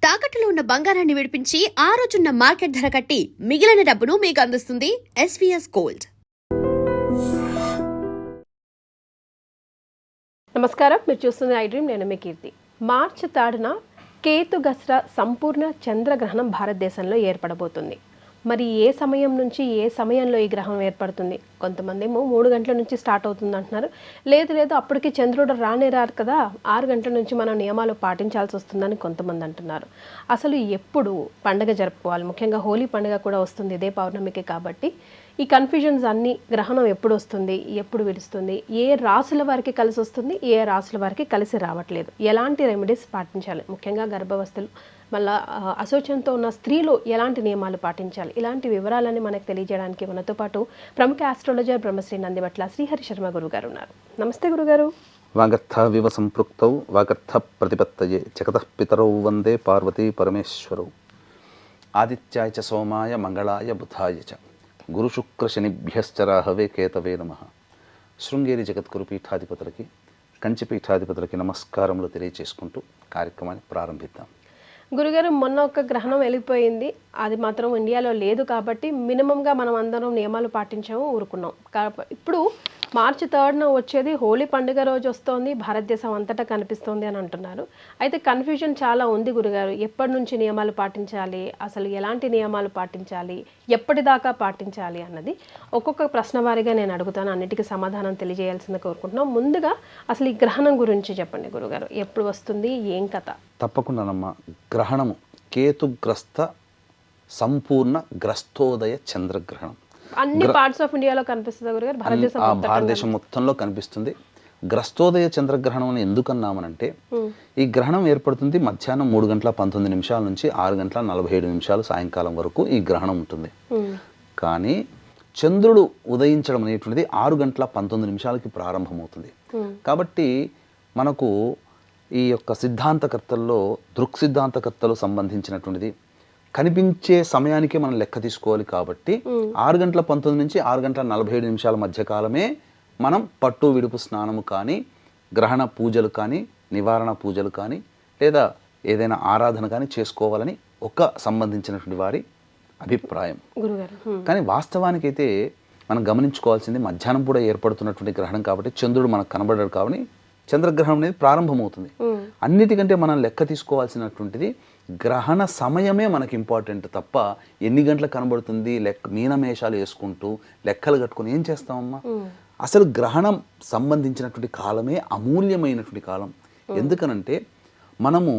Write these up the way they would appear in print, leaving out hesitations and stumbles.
తాకట్టులో ఉన్న బంగారాన్ని విడిపించి ఆ రోజున్న మార్కెట్ ధర కట్టి మిగిలిన డబ్బును మీకు అందిస్తుంది ఎస్వీఎస్ గోల్డ్. నమస్కారం, మీరు చూస్తుంది ఐ డ్రీమ్. నేను మీ కీర్తి. మార్చి 3న కేతుగస్ర సంపూర్ణ చంద్రగ్రహణం భారతదేశంలో ఏర్పడబోతుంది. మరి ఏ సమయం నుంచి ఏ సమయంలో ఈ గ్రహణం ఏర్పడుతుంది? కొంతమంది ఏమో 3 గంటల నుంచి స్టార్ట్ అవుతుంది అంటున్నారు. లేదు అప్పటికి చంద్రుడు రారు కదా, 6 గంటల నుంచి మనం నియమాలు పాటించాల్సి వస్తుందని కొంతమంది అంటున్నారు. అసలు ఎప్పుడు పండుగ జరుపుకోవాలి? ముఖ్యంగా హోలీ పండుగ కూడా వస్తుంది ఇదే పౌర్ణమికి. కాబట్టి ఈ కన్ఫ్యూజన్స్ అన్ని, గ్రహణం ఎప్పుడు వస్తుంది, ఎప్పుడు విడుస్తుంది, ఏ రాసుల వారికి కలిసి వస్తుంది, ఏ రాసుల వారికి కలిసి రావట్లేదు, ఎలాంటి రెమెడీస్ పాటించాలి, ముఖ్యంగా గర్భవస్థలు, మళ్ళీ అశోచనతో ఉన్న స్త్రీలు ఎలాంటి నియమాలు పాటించాలి, ఇలాంటి వివరాలన్నీ మనకు తెలియజేయడానికి మనతో పాటు ప్రముఖ ఆస్ట్రాలజర్ బ్రహ్మశ్రీ నందిబట్ల శ్రీహరి శర్మ గురుగారు ఉన్నారు. నమస్తే గురుగారు. వాగర్థ వివ సంపృక్తౌ వాగర్థ ప్రతిపత్తయే జగతః పితరౌ వందే పార్వతీ పరమేశ్వరౌ. ఆదిత్యాయ చ సోమాయ మంగళాయ బుధాయ చ గురు శుక్ర శనిభ్యశ్చ రాహవే కేతవే నమః. శృంగేరి జగద్గురు పీఠాధిపతులకి, కంచి పీఠాధిపతులకి నమస్కారములు తెలియచేసుకుంటూ కార్యక్రమాన్ని ప్రారంభిద్దాం. గురుగారు, మొన్న ఒక గ్రహణం వెళ్ళిపోయింది, అది మాత్రం ఇండియాలో లేదు కాబట్టి మినిమంగా మనం అందరం నియమాలు పాటించాము, ఊరుకున్నాం. ఇప్పుడు మార్చి 3న వచ్చేది హోలీ పండుగ రోజు వస్తోంది, భారతదేశం అంతటా కనిపిస్తోంది అని అంటున్నారు. అయితే కన్ఫ్యూజన్ చాలా ఉంది గురుగారు. ఎప్పటి నుంచి నియమాలు పాటించాలి, అసలు ఎలాంటి నియమాలు పాటించాలి, ఎప్పటిదాకా పాటించాలి అన్నది ఒక్కొక్క ప్రశ్న వారిగా నేను అడుగుతాను. అన్నిటికీ సమాధానం తెలియజేయాల్సింది కోరుకుంటున్నాం. ముందుగా అసలు ఈ గ్రహణం గురించి చెప్పండి గురుగారు. ఎప్పుడు వస్తుంది, ఏం కథ? తప్పకుండానమ్మా. గ్రహణము కేతుగ్రస్త సంపూర్ణ గ్రస్తోదయ చంద్రగ్రహణం అన్ని పార్ట్స్ ఆఫ్ ఇండియాలో కనిపిస్తుంది గురుగారు? భారతదేశం మొత్తంలో కనిపిస్తుంది. గ్రస్తోదయ చంద్రగ్రహణం అని ఎందుకన్నామనంటే, ఈ గ్రహణం ఏర్పడుతుంది మధ్యాహ్నం 3 గంటల 19 నిమిషాల నుంచి 6 గంటల 47 నిమిషాలు సాయంకాలం వరకు ఈ గ్రహణం ఉంటుంది. కానీ చంద్రుడు ఉదయించడం అనేటువంటిది 6 గంటల 19 నిమిషాలకి ప్రారంభమవుతుంది. కాబట్టి మనకు ఈ యొక్క సిద్ధాంతకర్తల్లో దృక్ సిద్ధాంతకర్తలు సంబంధించినటువంటిది కనిపించే సమయానికే మనం లెక్క తీసుకోవాలి. కాబట్టి 6 గంటల 19 నుంచి 6 గంటల 47 నిమిషాల మధ్య కాలమే మనం పట్టు విడుపు స్నానము కానీ, గ్రహణ పూజలు కానీ, నివారణ పూజలు కానీ, లేదా ఏదైనా ఆరాధన కానీ చేసుకోవాలని ఒక సంబంధించినటువంటి వారి అభిప్రాయం. కానీ వాస్తవానికైతే మనం గమనించుకోవాల్సింది, మధ్యాహ్నం కూడా ఏర్పడుతున్నటువంటి గ్రహణం కాబట్టి చంద్రుడు మనకు కనబడ్డాడు కాబట్టి చంద్రగ్రహణం అనేది ప్రారంభమవుతుంది. అన్నిటికంటే మనం లెక్క తీసుకోవాల్సినటువంటిది గ్రహణ సమయమే మనకి ఇంపార్టెంట్ తప్ప ఎన్ని గంటలకు కనబడుతుంది లెక్క మీనమేషాలు వేసుకుంటూ లెక్కలు కట్టుకుని ఏం చేస్తామమ్మా? అసలు గ్రహణం సంబంధించినటువంటి కాలమే అమూల్యమైనటువంటి కాలం. ఎందుకనంటే మనము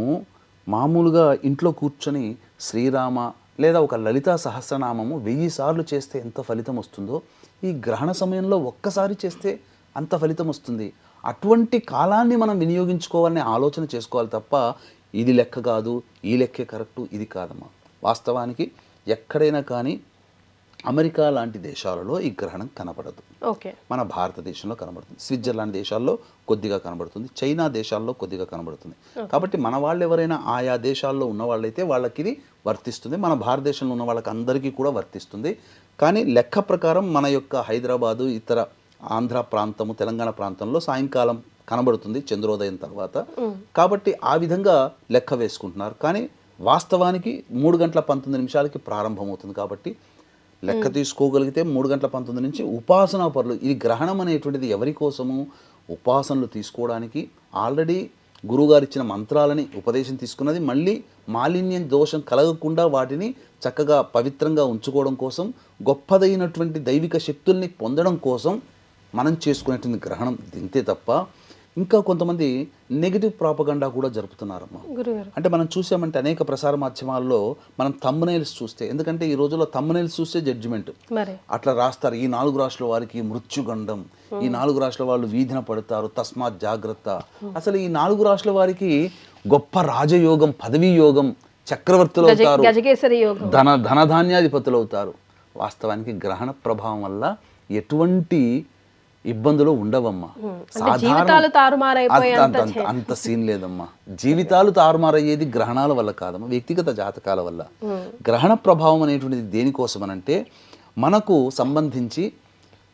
మామూలుగా ఇంట్లో కూర్చొని శ్రీరామ లేదా ఒక లలితా సహస్రనామము 1000 సార్లు చేస్తే ఎంత ఫలితం వస్తుందో, ఈ గ్రహణ సమయంలో ఒక్కసారి చేస్తే అంత ఫలితం వస్తుంది. అటువంటి కాలాన్ని మనం వినియోగించుకోవాలనే ఆలోచన చేసుకోవాలి తప్ప ఇది లెక్క కాదు, ఈ లెక్కే కరెక్టు, ఇది కాదమ్మా. వాస్తవానికి ఎక్కడైనా కానీ అమెరికా లాంటి దేశాలలో ఈ గ్రహణం కనబడదు. మన భారతదేశంలో కనబడుతుంది, స్విట్జర్లాండ్ దేశాల్లో కొద్దిగా కనబడుతుంది, చైనా దేశాల్లో కొద్దిగా కనబడుతుంది. కాబట్టి మన వాళ్ళు ఎవరైనా ఆయా దేశాల్లో ఉన్న వాళ్ళైతే వాళ్ళకి ఇది వర్తిస్తుంది, మన భారతదేశంలో ఉన్న వాళ్ళకి అందరికీ కూడా వర్తిస్తుంది. కానీ లెక్క ప్రకారం మన యొక్క హైదరాబాదు, ఇతర ఆంధ్ర ప్రాంతము, తెలంగాణ ప్రాంతంలో సాయంకాలం కనబడుతుంది చంద్రోదయం తర్వాత. కాబట్టి ఆ విధంగా లెక్క వేసుకుంటున్నారు. కానీ వాస్తవానికి 3 గంటల 19 నిమిషాలకి ప్రారంభమవుతుంది. కాబట్టి లెక్క తీసుకోగలిగితే 3 గంటల 19 నుంచి ఉపాసనా పరులు. ఇది గ్రహణం అనేటువంటిది ఎవరి కోసము? ఉపాసనలు తీసుకోవడానికి, ఆల్రెడీ గురువుగారు ఇచ్చిన మంత్రాలని ఉపదేశం తీసుకున్నది, మళ్ళీ మాలిన్యం దోషం కలగకుండా వాటిని చక్కగా పవిత్రంగా ఉంచుకోవడం కోసం, గొప్పదైనటువంటి దైవిక శక్తుల్ని పొందడం కోసం మనం చేసుకునేటువంటి గ్రహణం. ఇంతే తప్ప ఇంకా కొంతమంది నెగిటివ్ ప్రాపగండా కూడా జరుపుతున్నారమ్మా. అంటే మనం చూసామంటే అనేక ప్రసార మాధ్యమాల్లో మనం థంబ్నెయిల్స్ చూస్తే, ఎందుకంటే ఈ రోజుల్లో థంబ్నెయిల్స్ చూస్తే జడ్జిమెంట్ అట్లా రాస్తారు, ఈ 4 రాష్ట్రాల వారికి మృత్యుగండం, ఈ 4 రాష్ట్రాల వాళ్ళు వీధిన పడతారు, తస్మాత్ జాగ్రత్త. అసలు ఈ 4 రాష్ట్రాల వారికి గొప్ప రాజయోగం, పదవీ యోగం, చక్రవర్తులు అవుతారు, ధనధాన్యాధిపతులు అవుతారు. వాస్తవానికి గ్రహణ ప్రభావం వల్ల ఎటువంటి ఇబ్బందులు ఉండవమ్మా. అంత సీన్ లేదమ్మా. జీవితాలు తారుమారయ్యేది గ్రహణాల వల్ల కాదమ్మా, వ్యక్తిగత జాతకాల వల్ల. గ్రహణ ప్రభావం అనేటువంటిది దేనికోసం అనంటే, మనకు సంబంధించి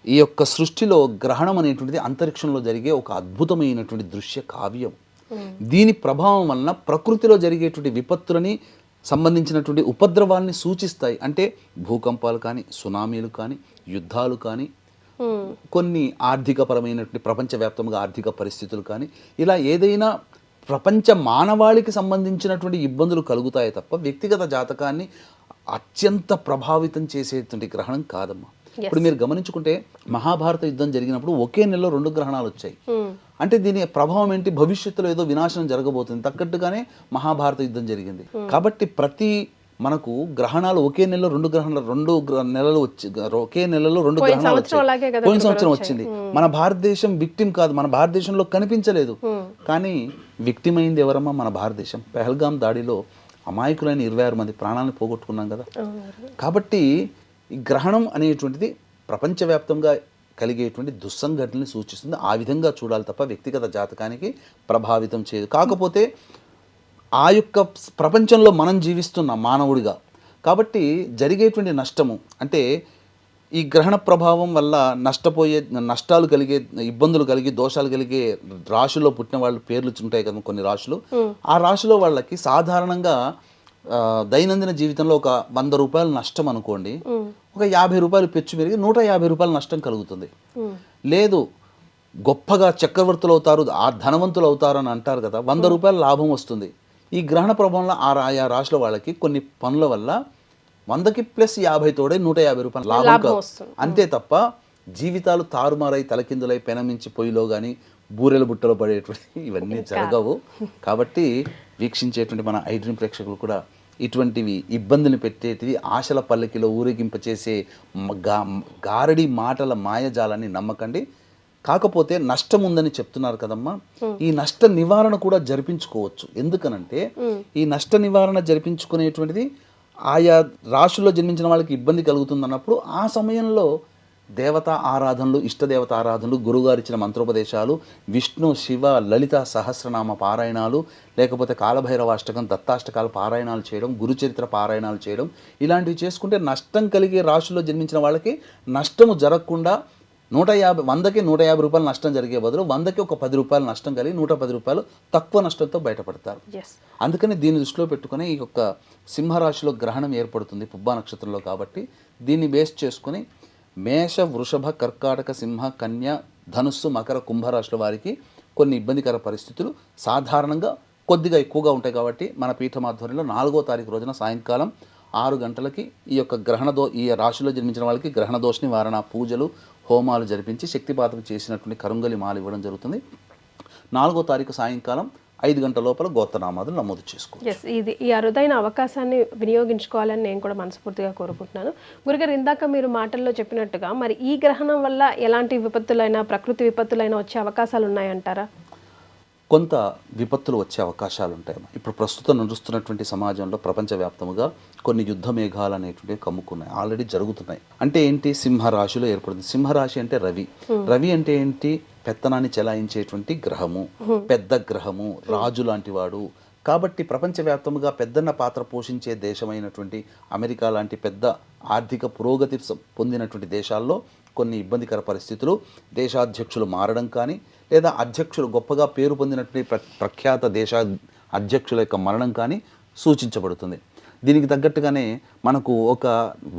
ఈ యొక్క సృష్టిలో గ్రహణం అనేటువంటిది అంతరిక్షంలో జరిగే ఒక అద్భుతమైనటువంటి దృశ్య కావ్యం. దీని ప్రభావం వలన ప్రకృతిలో జరిగేటువంటి విపత్తులని సంబంధించినటువంటి ఉపద్రవాల్ని సూచిస్తాయి. అంటే భూకంపాలు కానీ, సునామీలు కానీ, యుద్ధాలు కానీ, కొన్ని ఆర్థికపరమైనటువంటి ప్రపంచవ్యాప్తంగా ఆర్థిక పరిస్థితులు కానీ, ఇలా ఏదైనా ప్రపంచ మానవాళికి సంబంధించినటువంటి ఇబ్బందులు కలుగుతాయి తప్ప వ్యక్తిగత జాతకాన్ని అత్యంత ప్రభావితం చేసేటువంటి గ్రహణం కాదమ్మా. ఇప్పుడు మీరు గమనించుకుంటే మహాభారత యుద్ధం జరిగినప్పుడు ఒకే నెలలో 2 గ్రహణాలు వచ్చాయి. అంటే దీని ప్రభావం ఏంటి? భవిష్యత్తులో ఏదో వినాశనం జరగబోతుంది తగ్గట్టుగానే మహాభారత యుద్ధం జరిగింది. కాబట్టి ప్రతి మనకు గ్రహణాలు ఒకే నెలలో 2 నెలలు వచ్చి ఒకే నెలలో 2 గ్రహణాలు వచ్చాయి. పోయిన సంవత్సరం వచ్చింది. మన భారతదేశం విక్టిమ్ కాదు, మన భారతదేశంలో కనిపించలేదు. కానీ విక్టిమ్ అయింది ఎవరమ్మా? మన భారతదేశం. పెహల్గాం దాడిలో అమాయకులైన 26 మంది ప్రాణాలను పోగొట్టుకున్నాం కదా. కాబట్టి ఈ గ్రహణం అనేటువంటిది ప్రపంచవ్యాప్తంగా కలిగేటువంటి దుస్సంఘటనని సూచిస్తుంది. ఆ విధంగా చూడాలి తప్ప వ్యక్తిగత జాతకానికి ప్రభావితం చేయదు. కాకపోతే ఆ యొక్క ప్రపంచంలో మనం జీవిస్తున్నాం మానవుడిగా. కాబట్టి జరిగేటువంటి నష్టము అంటే ఈ గ్రహణ ప్రభావం వల్ల నష్టాలు కలిగే, ఇబ్బందులు కలిగి, దోషాలు కలిగే రాశుల్లో పుట్టిన వాళ్ళు పేర్లు ఉంటాయి కదా కొన్ని రాశులు. ఆ రాశిలో వాళ్ళకి సాధారణంగా దైనందిన జీవితంలో ఒక 100 రూపాయలు నష్టం అనుకోండి, ఒక 50 రూపాయలు పెచ్చు పెరిగి 150 రూపాయలు నష్టం కలుగుతుంది. లేదు గొప్పగా చక్రవర్తులు అవుతారు, ఆ ధనవంతులు అవుతారు అని అంటారు కదా, 100 రూపాయల లాభం వస్తుంది. ఈ గ్రహణ ప్రభావంలో ఆయా రాశుల వాళ్ళకి కొన్ని పనుల వల్ల 100కి ప్లస్ 50 తోడే 150 రూపాయలు లాభం. అంతే తప్ప జీవితాలు తారుమారై తలకిందులై పెనమించి పొయ్యిలో కానీ బూరెల బుట్టలో పడేటువంటి ఇవన్నీ జరగవు. కాబట్టి వీక్షించేటువంటి మన ఐ డ్రీమ్ ప్రేక్షకులు కూడా ఇటువంటివి ఇబ్బందులు పెట్టేటివి ఆశల పల్లకిలో ఊరేగింపచేసే గారడి మాటల మాయజాలాన్ని నమ్మకండి. కాకపోతే నష్టం ఉందని చెప్తున్నారు కదమ్మా, ఈ నష్ట నివారణ కూడా జరిపించుకోవచ్చు. ఎందుకనంటే ఈ నష్ట నివారణ జరిపించుకునేటువంటిది ఆయా రాశుల్లో జన్మించిన వాళ్ళకి ఇబ్బంది కలుగుతుంది అన్నప్పుడు ఆ సమయంలో దేవతా ఆరాధనలు, ఇష్టదేవత ఆరాధనలు, గురుగారిచ్చిన మంత్రోపదేశాలు, విష్ణు శివ లలిత సహస్రనామ పారాయణాలు, లేకపోతే కాలభైరవాష్టకం, దత్తాష్టకాల పారాయణాలు చేయడం, గురుచరిత్ర పారాయణాలు చేయడం, ఇలాంటివి చేసుకుంటే నష్టం కలిగే రాశుల్లో జన్మించిన వాళ్ళకి నష్టము జరగకుండా 100కి 150 రూపాయలు నష్టం జరిగే బదులు 100కి ఒక 10 రూపాయలు నష్టం కలిగి 110 రూపాయలు తక్కువ నష్టంతో బయటపడతారు. అందుకని దీన్ని దృష్టిలో పెట్టుకుని ఈ యొక్క సింహరాశిలో గ్రహణం ఏర్పడుతుంది పుబ్బా నక్షత్రంలో. కాబట్టి దీన్ని బేస్ చేసుకుని మేష, వృషభ, కర్కాటక, సింహ, కన్య, ధనుస్సు, మకర, కుంభరాశుల వారికి కొన్ని ఇబ్బందికర పరిస్థితులు సాధారణంగా కొద్దిగా ఎక్కువగా ఉంటాయి. కాబట్టి మన పీఠం ఆధ్వర్యంలో 4వ తారీఖు రోజున సాయంకాలం 6 గంటలకి ఈ యొక్క ఈ రాశిలో జన్మించిన వాళ్ళకి గ్రహణ దోష నివారణ పూజలు, హోమాలు జరిపించి శక్తిపాతం చేసినటువంటి కరుంగలి మాల ఇవ్వడం జరుగుతుంది. 4వ తారీఖు సాయంకాలం 5 గంటల లోపల గోత్రనామాదులు నమోదు చేసుకోవచ్చు. ఇది ఈ అరుదైన అవకాశాన్ని వినియోగించుకోవాలని నేను కూడా మనస్ఫూర్తిగా కోరుకుంటున్నాను. గురుగారు, ఇందాక మీరు మాటల్లో చెప్పినట్టుగా మరి ఈ గ్రహణం వల్ల ఎలాంటి విపత్తులైనా, ప్రకృతి విపత్తులైనా వచ్చే అవకాశాలు ఉన్నాయంటారా? కొంత విపత్తులు వచ్చే అవకాశాలు ఉంటాయి. ఇప్పుడు ప్రస్తుతం నడుస్తున్నటువంటి సమాజంలో ప్రపంచవ్యాప్తంగా కొన్ని యుద్ధ మేఘాలు అనేటువంటివి కమ్ముకున్నాయి, ఆల్రెడీ జరుగుతున్నాయి. అంటే ఏంటి? సింహరాశిలో ఏర్పడుతుంది. సింహరాశి అంటే రవి. రవి అంటే ఏంటి? పెత్తనాన్ని చెలాయించేటువంటి గ్రహము, పెద్ద గ్రహము, రాజు లాంటి వాడు. కాబట్టి ప్రపంచవ్యాప్తంగా పెద్దన్న పాత్ర పోషించే దేశమైనటువంటి అమెరికా లాంటి పెద్ద ఆర్థిక పురోగతి పొందినటువంటి దేశాల్లో కొన్ని ఇబ్బందికర పరిస్థితులు, దేశాధ్యక్షులు మారడం కానీ, లేదా అధ్యక్షులు గొప్పగా పేరు పొందినటువంటి ప్రఖ్యాత దేశ అధ్యక్షుల యొక్క మరణం కానీ సూచించబడుతుంది. దీనికి తగ్గట్టుగానే మనకు ఒక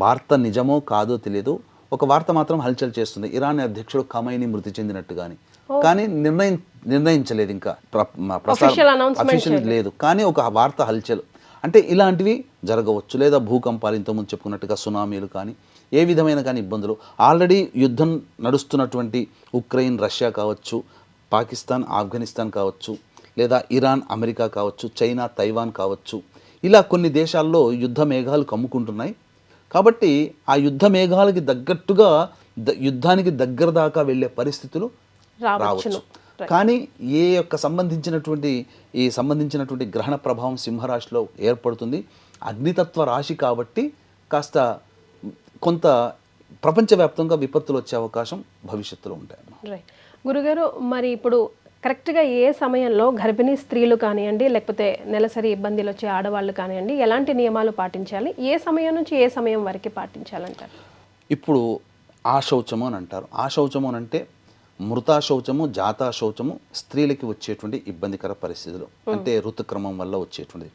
వార్త నిజమో కాదో తెలియదు, ఒక వార్త మాత్రం హల్చల్ చేస్తుంది. ఇరాన్ అధ్యక్షుడు ఖమైనీ మృతి చెందినట్టు కానీ నిర్ణయించలేదు, ఇంకా అఫీషియల్ లేదు, కానీ ఒక వార్త హల్చల్. అంటే ఇలాంటివి జరగవచ్చు. లేదా భూకంపాలు, ఇంతకుముందు చెప్పుకున్నట్టుగా సునామీలు కానీ, ఏ విధమైన కానీ ఇబ్బందులు. ఆల్రెడీ యుద్ధం నడుస్తున్నటువంటి ఉక్రెయిన్, రష్యా కావచ్చు, పాకిస్తాన్, ఆఫ్ఘనిస్తాన్ కావచ్చు, లేదా ఇరాన్, అమెరికా కావచ్చు, చైనా, తైవాన్ కావచ్చు, ఇలా కొన్ని దేశాల్లో యుద్ధ మేఘాలు కమ్ముకుంటున్నాయి. కాబట్టి ఆ యుద్ధ మేఘాలకి తగ్గట్టుగా యుద్ధానికి దగ్గర దాకా వెళ్ళే పరిస్థితులు రావచ్చు. కానీ ఏ యొక్క సంబంధించినటువంటి గ్రహణ ప్రభావం సింహరాశిలో ఏర్పడుతుంది. అగ్నితత్వ రాశి కాబట్టి కాస్త కొంత ప్రపంచవ్యాప్తంగా విపత్తులు వచ్చే అవకాశం భవిష్యత్తులో ఉంటాయి. గురుగారు, మరి ఇప్పుడు కరెక్ట్గా ఏ సమయంలో గర్భిణీ స్త్రీలు కానివ్వండి, లేకపోతే నెలసరి ఇబ్బందులు వచ్చే ఆడవాళ్ళు కానివ్వండి, ఎలాంటి నియమాలు పాటించాలి? ఏ సమయం నుంచి ఏ సమయం వరకు పాటించాలంటారు? ఇప్పుడు ఆశౌచము అని అంటారు. ఆశౌచము అని అంటే మృతా శౌచము, జాతా శౌచము స్త్రీలకి వచ్చేటువంటి ఇబ్బందికర పరిస్థితులు, అంటే ఋతుక్రమం వల్ల వచ్చేటువంటిది.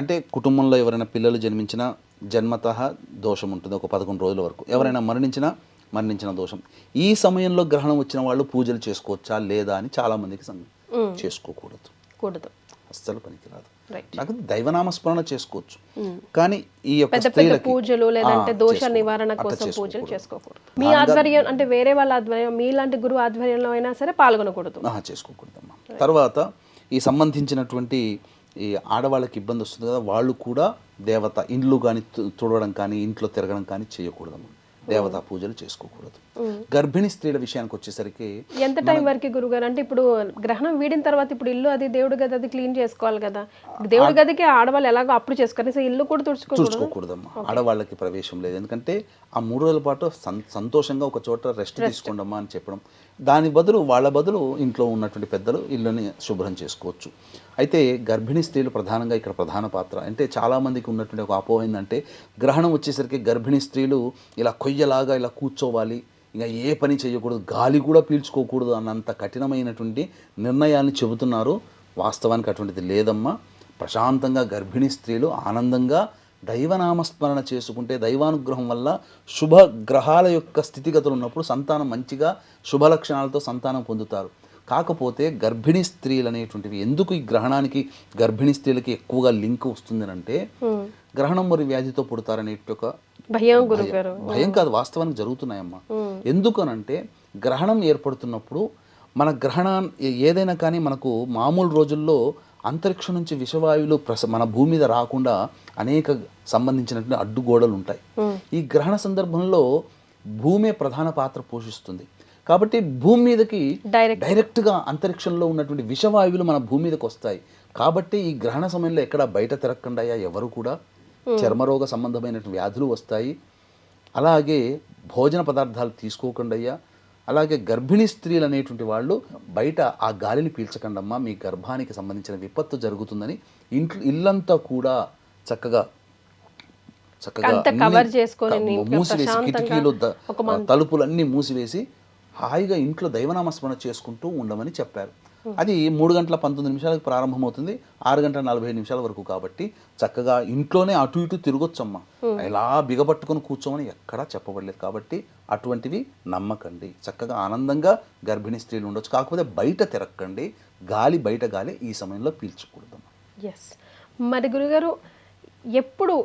అంటే కుటుంబంలో ఎవరైనా పిల్లలు జన్మించినా జన్మతః దోషం ఉంటుంది ఒక 11 రోజుల వరకు. ఎవరైనా మరణించిన దోషం. ఈ సమయంలో గ్రహణం వచ్చిన వాళ్ళు పూజలు చేసుకోవచ్చా లేదా అని చాలా మందికి చేసుకోకూడదు, అస్సలు పనికిరాదు. నాకు దైవనామస్మరణ చేసుకోవచ్చు, కానీ ఈ యొక్క పెద్ద పూజలు లేదంటే దోష నివారణ కోసం పూజలు చేసుకోకూడదు. మీ ఆధ్వర్యం అంటే వేరే వాళ్ళ ఆధ్వర్యం, మీలాంటి గురువు ఆధ్వర్యంలో అయినా సరే పాల్గొనకూడదు, చేసుకోకూడదమ్మా. తర్వాత ఈ సంబంధించినటువంటి ఈ ఆడవాళ్ళకి ఇబ్బంది వస్తుంది కదా, వాళ్ళు కూడా దేవత ఇండ్లు కానీ తుడవడం కానీ ఇంట్లో తిరగడం కానీ చేయకూడదమ్మా. దేవతా పూజలు చేసుకోకూడదు. గర్భిణీ స్త్రీల విషయానికి వచ్చేసరికి ఎంత టైం వరకు గురుగారు? అంటే ఇప్పుడు గ్రహణం వీడిన తర్వాత ఇప్పుడు ఇల్లు అది దేవుడి గది అది క్లీన్ చేసుకోవాలి కదా, దేవుడి గదికి ఆడవాళ్ళు ఎలాగో అప్పుడు చేసుకోవాలి, సో ఇల్లు కూడా తుడుచుకోకూడదమ్మా. ఆడవాళ్ళకి ప్రవేశం లేదు, ఎందుకంటే ఆ 3 రోజుల పాటు సంతోషంగా ఒక చోట రెస్ట్ తీసుకోండమ్మా అని చెప్పడం. దాని బదులు వాళ్ళ బదులు ఇంట్లో ఉన్నటువంటి పెద్దలు ఇల్లుని శుభ్రం చేసుకోవచ్చు. అయితే గర్భిణీ స్త్రీలు ప్రధానంగా ఇక్కడ ప్రధాన పాత్ర. అంటే చాలామందికి ఉన్నటువంటి ఒక అపోహ ఏంటంటే గ్రహణం వచ్చేసరికి గర్భిణీ స్త్రీలు ఇలా కొయ్యలాగా ఇలా కూర్చోవాలి, ఇంకా ఏ పని చేయకూడదు, గాలి కూడా పీల్చుకోకూడదు అన్నంత కఠినమైనటువంటి నిర్ణయాన్ని చెబుతున్నారు. వాస్తవానికి అటువంటిది లేదమ్మా. ప్రశాంతంగా గర్భిణీ స్త్రీలు ఆనందంగా దైవనామస్మరణ చేసుకుంటే దైవానుగ్రహం వల్ల శుభ గ్రహాల యొక్క స్థితిగతులు ఉన్నప్పుడు సంతానం మంచిగా శుభ లక్షణాలతో సంతానం పొందుతారు. కాకపోతే గర్భిణీ స్త్రీలు అనేటువంటివి ఎందుకు ఈ గ్రహణానికి గర్భిణీ స్త్రీలకి ఎక్కువగా లింక్ వస్తుంది అంటే గ్రహణం మరి వ్యాధితో పుడతారనే ఒక భయం కాదు, వాస్తవానికి జరుగుతున్నాయమ్మా. ఎందుకనంటే గ్రహణం ఏర్పడుతున్నప్పుడు మన గ్రహణం ఏదైనా కానీ మనకు మామూలు రోజుల్లో అంతరిక్షం నుంచి విషవాయువులు మన భూమి మీద రాకుండా అనేక సంబంధించినటువంటి అడ్డుగోడలు ఉంటాయి. ఈ గ్రహణ సందర్భంలో భూమే ప్రధాన పాత్ర పోషిస్తుంది. కాబట్టి భూమి మీదకి డైరెక్ట్గా అంతరిక్షంలో ఉన్నటువంటి విషవాయువులు మన భూమి మీదకి వస్తాయి. కాబట్టి ఈ గ్రహణ సమయంలో ఎక్కడ బయట తిరగకుండా ఎవరు కూడా చర్మరోగ సంబంధమైనటువంటి వ్యాధులు వస్తాయి. అలాగే భోజన పదార్థాలు తీసుకోకుండా, అలాగే గర్భిణీ స్త్రీలు అనేటువంటి వాళ్ళు బయట ఆ గాలిని పీల్చకండమ్మా, మీ గర్భానికి సంబంధించిన విపత్తు జరుగుతుందని ఇల్లంతా కూడా చక్కగా మూసివేసి కిటికీలు తలుపులన్నీ మూసివేసి హాయిగా ఇంట్లో దైవనామస్మరణ చేసుకుంటూ ఉండమని చెప్పారు. అది 3 గంటల 19 నిమిషాలకు ప్రారంభమవుతుంది, 6 గంటల 45 నిమిషాల వరకు. కాబట్టి చక్కగా ఇంట్లోనే అటు ఇటు తిరగొచ్చమ్మా, ఎలా బిగబట్టుకొని కూర్చోమని ఎక్కడా చెప్పబడలేదు. కాబట్టి అటువంటివి నమ్మకండి, చక్కగా ఆనందంగా గర్భిణీ స్త్రీలు ఉండొచ్చు. కాకపోతే బయట తిరగకండి, బయట గాలి ఈ సమయంలో పీల్చకూడదమ్మా. ఎస్. మరి గురుగారు ఎప్పుడు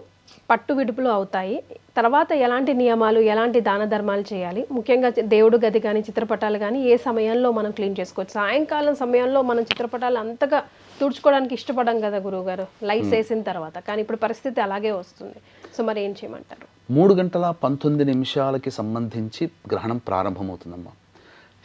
పట్టు విడుపులు అవుతాయి, తర్వాత ఎలాంటి నియమాలు ఎలాంటి దాన ధర్మాలు చేయాలి, ముఖ్యంగా దేవుడు గది కానీ చిత్రపటాలు కానీ ఏ సమయంలో మనం క్లీన్ చేసుకోవచ్చు? సాయంకాలం సమయంలో మనం చిత్రపటాలు అంతగా తుడుచుకోవడానికి ఇష్టపడం కదా గురువుగారు, లైట్స్ వేసిన తర్వాత. కానీ ఇప్పుడు పరిస్థితి అలాగే వస్తుంది. సో మరి ఏం చేయమంటారు? 3 గంటల 19 నిమిషాలకి సంబంధించి గ్రహణం ప్రారంభమవుతుందమ్మా.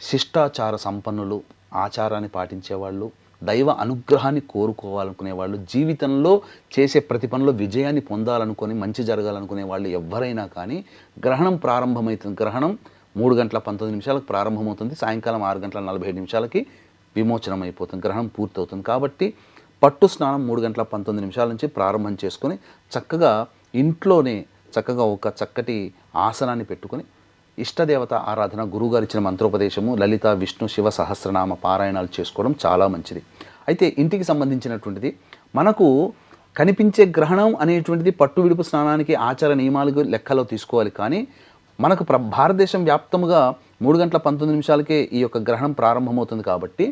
శిష్టాచార సంపన్నులు, ఆచారాన్ని పాటించేవాళ్ళు, దైవ అనుగ్రహాన్ని కోరుకోవాలనుకునే వాళ్ళు, జీవితంలో చేసే ప్రతి పనిలో విజయాన్ని పొందాలనుకొని మంచి జరగాలనుకునే వాళ్ళు ఎవరైనా కానీ గ్రహణం ప్రారంభమవుతుంది. గ్రహణం 3 గంటల 19 నిమిషాలకు ప్రారంభమవుతుంది, సాయంకాలం 6 గంటల 47 నిమిషాలకి విమోచనం అయిపోతుంది, గ్రహణం పూర్తవుతుంది. కాబట్టి పట్టు స్నానం 3 గంటల 19 నిమిషాల నుంచి ప్రారంభం చేసుకొని చక్కగా ఇంట్లోనే చక్కగా ఒక చక్కటి ఆసనాన్ని పెట్టుకొని ఇష్టదేవత ఆరాధన, గురువుగారు ఇచ్చిన మంత్రోపదేశము, లలిత విష్ణు శివ సహస్రనామ పారాయణాలు చేసుకోవడం చాలా మంచిది. అయితే ఇంటికి సంబంధించినటువంటిది మనకు కనిపించే గ్రహణం అనేటువంటిది పట్టు విడుపు స్నానానికి ఆచార నియమాలు లెక్కలో తీసుకోవాలి. కానీ మనకు భారతదేశం వ్యాప్తముగా 3 గంటల 19 నిమిషాలకే ఈ యొక్క గ్రహణం ప్రారంభమవుతుంది. కాబట్టి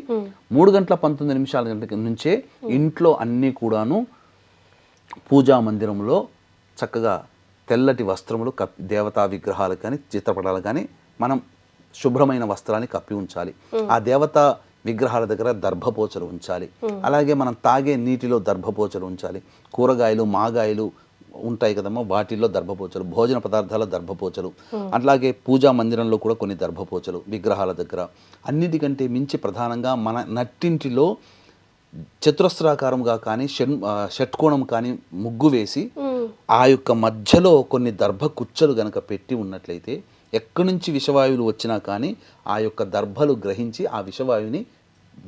3 గంటల 19 నిమిషాల నుంచే ఇంట్లో అన్నీ కూడాను పూజా మందిరంలో చక్కగా తెల్లటి వస్త్రములు దేవతా విగ్రహాలు కానీ చిత్రపటాలు కానీ మనం శుభ్రమైన వస్త్రాన్ని కప్పి ఉంచాలి. ఆ దేవతా విగ్రహాల దగ్గర దర్భపోచలు ఉంచాలి. అలాగే మనం తాగే నీటిలో దర్భపోచలు ఉంచాలి. కూరగాయలు, మాగాయలు ఉంటాయి కదమ్మా, వాటిల్లో దర్భపోచలు, భోజన పదార్థాల దర్భపోచలు, అట్లాగే పూజా మందిరంలో కూడా కొన్ని దర్భపోచలు విగ్రహాల దగ్గర. అన్నిటికంటే మించి ప్రధానంగా మన నట్టింటిలో చతురస్రాకారంగా కానీ షట్కోణం కానీ ముగ్గు వేసి ఆ యొక్క మధ్యలో కొన్ని దర్భ కుచ్చలు గనక పెట్టి ఉన్నట్లయితే ఎక్కడి నుంచి విషవాయువులు వచ్చినా కానీ ఆ యొక్క దర్భలు గ్రహించి ఆ విషవాయువుని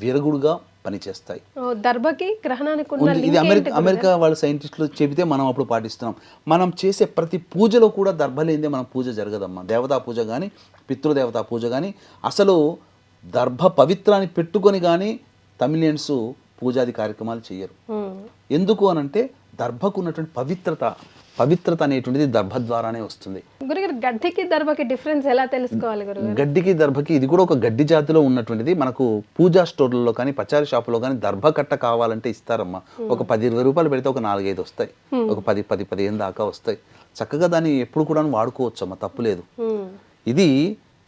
విరుగుడుగా పనిచేస్తాయి. దర్భకి గ్రహణానికి ఇది అమెరికా వాళ్ళ సైంటిస్టులు చెబితే మనం అప్పుడు పాటిస్తున్నాం. మనం చేసే ప్రతి పూజలో కూడా దర్భ లేనిదే మన పూజ జరగదమ్మా. దేవతా పూజ కానీ పితృదేవతా పూజ కానీ అసలు దర్భ పవిత్రాన్ని పెట్టుకొని కానీ తమిళియన్స్ పూజాది కార్యక్రమాలు చేయరు. ఎందుకు అనంటే దర్భకు ఉన్నటువంటి పవిత్రత అనేటువంటిది దర్భ ద్వారానే వస్తుంది. గురుగారు గడ్డికి దర్భకి డిఫరెన్స్ ఎలా తెలుసుకోవాలి గురుగారు? గడ్డికి దర్భకి ఇది కూడా ఒక గడ్డి జాతిలో ఉన్నటువంటిది. మనకు పూజా స్టోర్లలో కానీ పచారీ షాపులో కానీ దర్భ కట్ట కావాలంటే ఇస్తారమ్మా. ఒక 10-20 రూపాయలు పెడితే ఒక 4-5 వస్తాయి, ఒక 10-15 దాకా వస్తాయి. చక్కగా దాన్ని ఎప్పుడు కూడా వాడుకోవచ్చు అమ్మా, తప్పులేదు. ఇది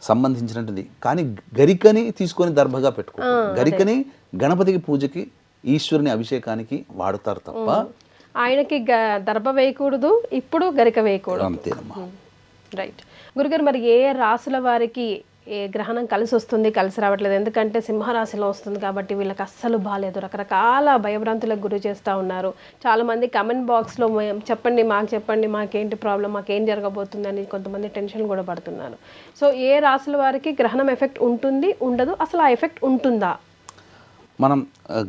సంబంధించినటువంటి కానీ గరికని తీసుకొని దర్భగా పెట్టుకో. గరికని గణపతికి పూజకి ఈశ్వరుని అభిషేకానికి వాడతారు తప్ప ఆయనకి దర్భ వేయకూడదు, ఇప్పుడు గరిక వేయకూడదు. అంతేనమ్మా. రైట్ గురుగారు, మరి ఏ రాసుల వారికి ఏ గ్రహణం కలిసి వస్తుంది, కలిసి రావట్లేదు? ఎందుకంటే సింహరాశిలో వస్తుంది కాబట్టి వీళ్ళకి అస్సలు బాగాలేదు, రకరకాల భయభ్రాంతులకు గురి చేస్తూ ఉన్నారు. చాలామంది కమెంట్ బాక్స్లో చెప్పండి మాకేంటి ప్రాబ్లం, మాకేం జరగబోతుంది అని కొంతమంది టెన్షన్ కూడా పడుతున్నారు. సో ఏ రాసుల వారికి గ్రహణం ఎఫెక్ట్ ఉంటుంది, ఉండదు, అసలు ఆ ఎఫెక్ట్ ఉంటుందా? మనం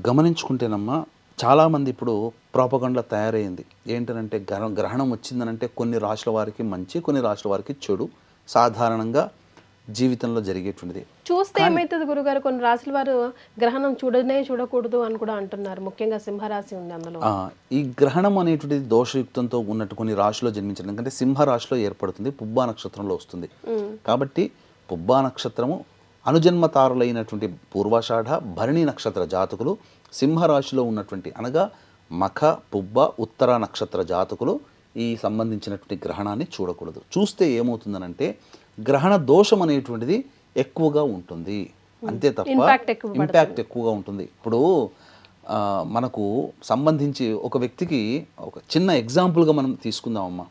గమనించుకుంటేనమ్మా, చాలామంది ఇప్పుడు ప్రాపగండా తయారైంది. ఏంటనంటే గ్రహణం వచ్చిందనంటే కొన్ని రాశుల వారికి మంచి, కొన్ని రాశుల వారికి చెడు సాధారణంగా జీవితంలో జరిగేటువంటిది. చూస్తే ఏమవుతుంది గురుగారు, కొన్ని రాశుల వారు గ్రహణం చూడకూడదు అని కూడా అంటున్నారు. ముఖ్యంగా సింహరాశి ఉంది అందులో. ఈ గ్రహణం అనేటువంటిది దోషయుక్తంతో ఉన్నట్టు కొన్ని రాశిలో జన్మించడం, ఎందుకంటే సింహరాశిలో ఏర్పడుతుంది, పుబ్బా నక్షత్రంలో వస్తుంది. కాబట్టి పుబ్బా నక్షత్రము అనుజన్మతారులైనటువంటి పూర్వాషాఢ భరణి నక్షత్ర జాతకులు, సింహరాశిలో ఉన్నటువంటి అనగా మఖ పుబ్బ ఉత్తర నక్షత్ర జాతకులు ఈ సంబంధించినటువంటి గ్రహణాన్ని చూడకూడదు. చూస్తే ఏమవుతుందనంటే గ్రహణ దోషం అనేటువంటిది ఎక్కువగా ఉంటుంది, అంతే తప్ప ఇంపాక్ట్ ఎక్కువగా ఉంటుంది. ఇప్పుడు మనకు సంబంధించి ఒక వ్యక్తికి ఒక చిన్న ఎగ్జాంపుల్గా మనం తీసుకుందామమ్మా.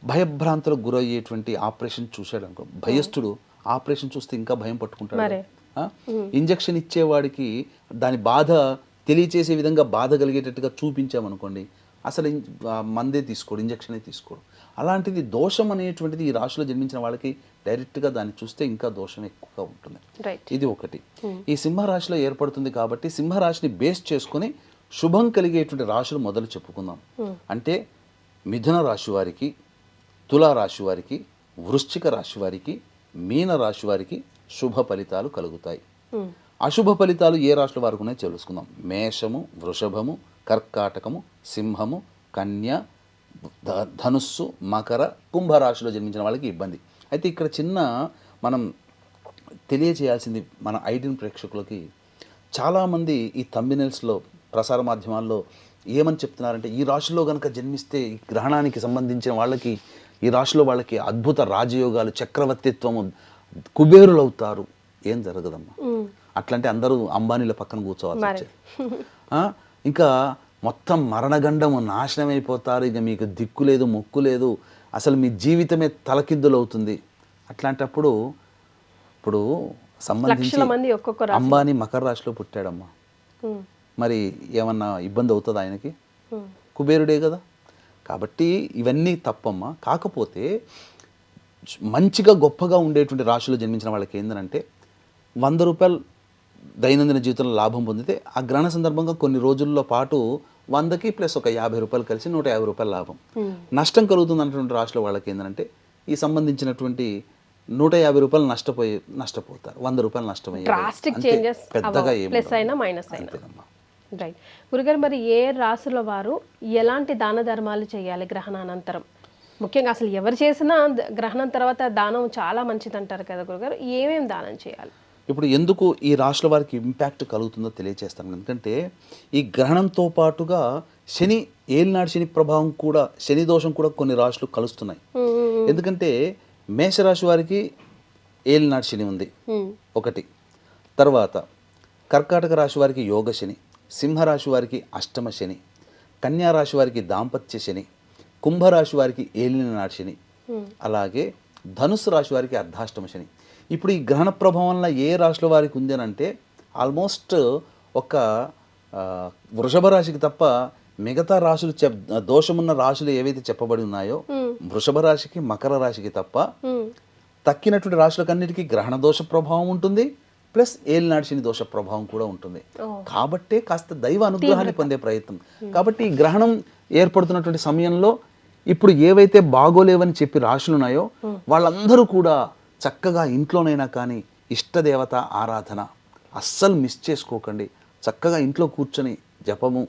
భయభ్రాంతులకు గురయ్యేటువంటి ఆపరేషన్ చూశాడు అనుకో, భయస్థుడు ఆపరేషన్ చూస్తే ఇంకా భయం పట్టుకుంటాడు. ఇంజక్షన్ ఇచ్చేవాడికి దాని బాధ తెలియచేసే విధంగా బాధ కలిగేటట్టుగా చూపించామనుకోండి, అసలు మందే తీసుకోడు, ఇంజక్షనే తీసుకోడు. అలాంటిది దోషం అనేటువంటిది ఈ రాశిలో జన్మించిన వాళ్ళకి డైరెక్ట్గా దాన్ని చూస్తే ఇంకా దోషం ఎక్కువగా ఉంటుంది. ఇది ఒకటి. ఈ సింహరాశిలో ఏర్పడుతుంది కాబట్టి సింహరాశిని బేస్ చేసుకుని శుభం కలిగేటువంటి రాశులు మొదలు చెప్పుకుందాం. అంటే మిథున రాశి వారికి, తులా రాశి వారికి, వృశ్చిక రాశి వారికి, మీన రాశి వారికి శుభ ఫలితాలు కలుగుతాయి. అశుభ ఫలితాలు ఏ రాశుల వారికి ఉన్నాయో తెలుసుకుందాం. మేషము, వృషభము, కర్కాటకము, సింహము, కన్య, ధనుస్సు, మకర, కుంభరాశిలో జన్మించిన వాళ్ళకి ఇబ్బంది. అయితే ఇక్కడ చిన్న మనం తెలియచేయాల్సింది మన ఐడిన్ ప్రేక్షకులకి, చాలామంది ఈ థంబ్నెయిల్స్లో ప్రసార మాధ్యమాల్లో ఏమని చెప్తున్నారంటే ఈ రాశిలో కనుక జన్మిస్తే ఈ గ్రహణానికి సంబంధించిన వాళ్ళకి, ఈ రాశిలో వాళ్ళకి అద్భుత రాజయోగాలు, చక్రవర్తిత్వము, కుబేరులు అవుతారు. ఏం జరగదమ్మా. అట్లంటే అందరూ అంబానీల పక్కన కూర్చోవాల్సి వచ్చేది. ఇంకా మొత్తం మరణగండము, నాశనం అయిపోతారు, ఇక మీకు దిక్కు లేదు, మొక్కు లేదు, అసలు మీ జీవితమే తలకిందులు అవుతుంది. అట్లాంటప్పుడు ఇప్పుడు సంబంధించి అంబానీ మకర రాశిలో పుట్టాడమ్మా, మరి ఏమన్నా ఇబ్బంది అవుతుంది ఆయనకి? కుబేరుడే కదా. కాబట్టి ఇవన్నీ తప్పమ్మా. కాకపోతే మంచిగా గొప్పగా ఉండేటువంటి రాశిలో జన్మించిన వాళ్ళకి ఏంటంటే 100 రూపాయలు దైనందిన జీవితంలో లాభం పొందితే ఆ గ్రహణ సందర్భంగా కొన్ని రోజుల్లో పాటు 100కి ప్లస్ ఒక 50 రూపాయలు కలిసి 150 రూపాయల లాభం. నష్టం కలుగుతుంది అన్నటువంటి రాశుల వాళ్ళకి ఏంటంటే ఈ సంబంధించినటువంటి 150 రూపాయలు నష్టపోతారు, 100 రూపాయలు నష్టమయ్యే పెద్దగా ఏమవుతుందమ్మా. రైట్ గురుగారు, మరి ఏ రాశుల వారు ఎలాంటి దాన ధర్మాలు చేయాలి గ్రహణానంతరం? ముఖ్యంగా అసలు ఎవరు చేసినా గ్రహణం తర్వాత దానం చాలా మంచిది అంటారు కదా గురుగారు, ఏమేమి దానం చేయాలి? ఇప్పుడు ఎందుకు ఈ రాశుల వారికి ఇంపాక్ట్ కలుగుతుందో తెలియజేస్తాను. ఎందుకంటే ఈ గ్రహణంతో పాటుగా శని, ఏలినాడు శని ప్రభావం కూడా, శని దోషం కూడా కొన్ని రాశులు కలుస్తున్నాయి. ఎందుకంటే మేషరాశి వారికి ఏలినాడు శని ఉంది ఒకటి, తర్వాత కర్కాటక రాశి వారికి యోగ శని, సింహరాశి వారికి అష్టమ శని, కన్యా రాశి వారికి దాంపత్య శని, కుంభరాశి వారికి ఏలినాడు శని, అలాగే ధనుస్సు రాశి వారికి అర్ధాష్టమ శని. ఇప్పుడు ఈ గ్రహణ ప్రభావం వల్ల ఏ రాశుల వారికి ఉంది అని అంటే ఆల్మోస్ట్ ఒక వృషభ రాశికి తప్ప మిగతా రాశులు దోషమున్న రాశులు ఏవైతే చెప్పబడి ఉన్నాయో వృషభ రాశికి, మకర రాశికి తప్ప తక్కినటువంటి రాశులకన్నిటికీ గ్రహణ దోష ప్రభావం ఉంటుంది, ప్లస్ ఏలినాడు శని దోష ప్రభావం కూడా ఉంటుంది. కాబట్టే కాస్త దైవ అనుగ్రహాన్ని పొందే ప్రయత్నం. కాబట్టి ఈ గ్రహణం ఏర్పడుతున్నటువంటి సమయంలో ఇప్పుడు ఏవైతే బాగోలేవని చెప్పి రాశులు ఉన్నాయో వాళ్ళందరూ కూడా చక్కగా ఇంట్లోనైనా కానీ ఇష్టదేవత ఆరాధన అస్సలు మిస్ చేసుకోకండి. చక్కగా ఇంట్లో కూర్చొని జపము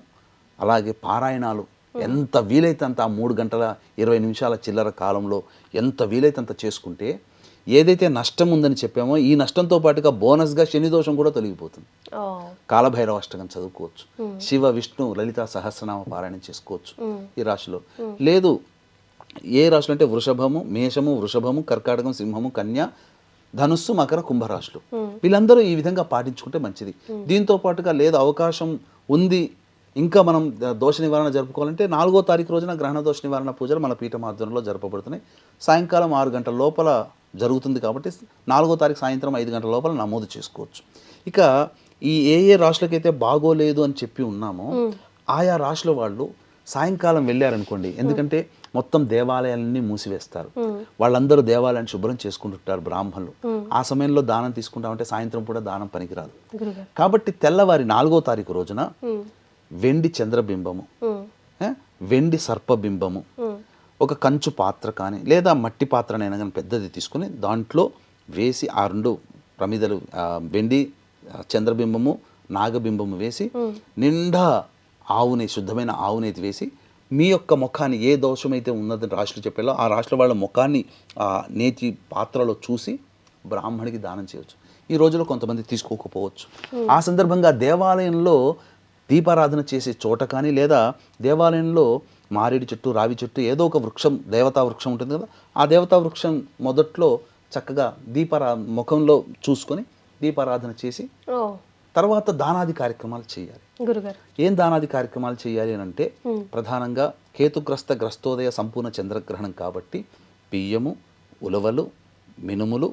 అలాగే పారాయణాలు ఎంత వీలైతే అంత 3 గంటల 20 నిమిషాల చిల్లర కాలంలో ఎంత వీలైతే అంత చేసుకుంటే ఏదైతే నష్టం ఉందని చెప్పామో ఈ నష్టంతో పాటుగా బోనస్గా శని దోషం కూడా తొలగిపోతుంది. కాలభైరవ అష్టకం చదువుకోవచ్చు, శివ విష్ణు లలిత సహస్రనామ పారాయణం చేసుకోవచ్చు ఈ రాశిలో. లేదు ఏ రాశులు అంటే వృషభము, మేషము, వృషభము, కర్కాటకం, సింహము, కన్య, ధనుస్సు, మకర, కుంభరాశులు వీళ్ళందరూ ఈ విధంగా పాటించుకుంటే మంచిది. దీంతో పాటుగా లేదు అవకాశం ఉంది ఇంకా మనం దోష నివారణ జరుపుకోవాలంటే 4వ తారీఖు రోజున గ్రహణ దోష నివారణ పూజలు మన పీఠం ఆధ్వర్యంలో జరపబడుతున్నాయి. సాయంకాలం 6 గంటల లోపల జరుగుతుంది కాబట్టి 4వ తారీఖు సాయంత్రం 5 గంటల లోపల నమోదు చేసుకోవచ్చు. ఇక ఈ ఏ రాశులకైతే బాగోలేదు అని చెప్పి ఉన్నామో ఆయా రాశుల వాళ్ళు సాయంకాలం వెళ్ళారనుకోండి, ఎందుకంటే మొత్తం దేవాలయాలన్నీ మూసివేస్తారు, వాళ్ళందరూ దేవాలయాన్ని శుభ్రం చేసుకుంటుంటారు బ్రాహ్మణులు. ఆ సమయంలో దానం తీసుకుంటామంటే సాయంత్రం కూడా దానం పనికిరాదు. కాబట్టి తెల్లవారి 4వ తారీఖు రోజున వెండి చంద్రబింబము, వెండి సర్పబింబము, ఒక కంచు పాత్ర కానీ లేదా మట్టి పాత్రనైనా కానీ పెద్దది తీసుకుని దాంట్లో వేసి ఆ 2 ప్రమిదలు వెండి చంద్రబింబము నాగబింబము వేసి నిండా శుద్ధమైన ఆవునేతి వేసి మీ యొక్క ముఖాన్ని ఏ దోషమైతే ఉన్నదని రాశులు చెప్పాలో ఆ రాశుల వాళ్ళ ముఖాన్ని ఆ నేతి పాత్రలో చూసి బ్రాహ్మణికి దానం చేయవచ్చు. ఈ రోజులో కొంతమంది తీసుకోకపోవచ్చు. ఆ సందర్భంగా దేవాలయంలో దీపారాధన చేసే చోట కానీ లేదా దేవాలయంలో మారేడు చెట్టు, రావి చెట్టు ఏదో ఒక వృక్షం, దేవతా వృక్షం ఉంటుంది కదా, ఆ దేవతా వృక్షం మొదట్లో చక్కగా ముఖంలో చూసుకొని దీపారాధన చేసి తర్వాత దానాది కార్యక్రమాలు చేయాలి. ఏం దానాది కార్యక్రమాలు చేయాలి అని అంటే ప్రధానంగా గ్రస్తోదయ సంపూర్ణ చంద్రగ్రహణం కాబట్టి బియ్యము, ఉలవలు, మినుములు,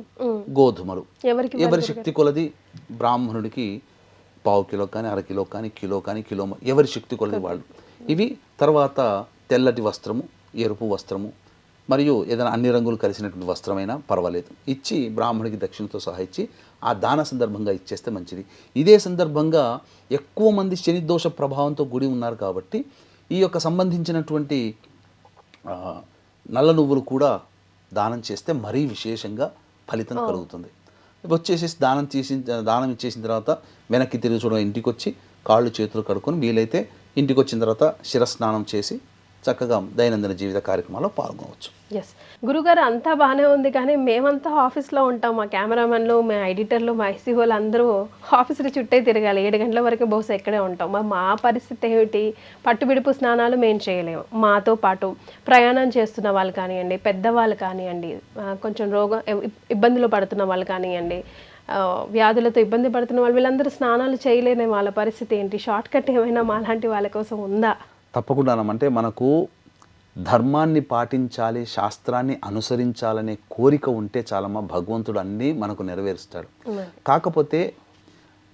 గోధుమలు ఎవరి శక్తి కొలది బ్రాహ్మణుడికి 1/4 కిలో కానీ 1/2 కిలో కానీ కిలో కానీ కిలో ఎవరి శక్తి కొలది వాళ్ళు ఇవి. తర్వాత తెల్లటి వస్త్రము, ఎరుపు వస్త్రము మరియు ఏదైనా అన్ని రంగులు కలిసినటువంటి వస్త్రమైనా పర్వాలేదు ఇచ్చి బ్రాహ్మణికి దక్షిణతో సహా ఇచ్చి ఆ దాన సందర్భంగా ఇచ్చేస్తే మంచిది. ఇదే సందర్భంగా ఎక్కువ మంది శని దోష ప్రభావంతో గుడి ఉన్నారు కాబట్టి ఈ యొక్క సంబంధించినటువంటి నల్ల నువ్వులు కూడా దానం చేస్తే మరీ విశేషంగా ఫలితం కలుగుతుంది. వచ్చేసేసి దానం ఇచ్చేసిన తర్వాత వెనక్కి తిరిగి చూడడం, ఇంటికి వచ్చి కాళ్ళు చేతులు కడుక్కొని వీలైతే ఇంటికి వచ్చిన తర్వాత శిరస్నానం చేసి చక్కగా దైనందిన జీవిత కార్యక్రమాల్లో పాల్గొనవచ్చు. ఎస్ గురుగారు, అంతా బాగానే ఉంది కానీ మేమంతా ఆఫీస్లో ఉంటాం. మా కెమెరామెన్లు, మా ఎడిటర్లు, మా ఐసీఓలు అందరూ ఆఫీసులు చుట్టే తిరగాలి. 7 గంటల వరకు బహుశా ఇక్కడే ఉంటాం. మా పరిస్థితి ఏమిటి? పట్టుబిడుపు స్నానాలు మేము చేయలేము. మాతో పాటు ప్రయాణం చేస్తున్న వాళ్ళు కానివ్వండి, పెద్దవాళ్ళు కానివ్వండి, కొంచెం ఇబ్బందులు పడుతున్న వాళ్ళు కానివ్వండి, వ్యాధులతో ఇబ్బంది పడుతున్న వాళ్ళు, వీళ్ళందరూ స్నానాలు చేయలేని వాళ్ళ పరిస్థితి ఏంటి? షార్ట్ కట్ ఏమైనా మా లాంటి వాళ్ళ కోసం ఉందా? తప్పకుండా. అంటే మనకు ధర్మాన్ని పాటించాలి, శాస్త్రాన్ని అనుసరించాలనే కోరిక ఉంటే చాలమ్మా, భగవంతుడు అన్నీ మనకు నెరవేరుస్తాడు. కాకపోతే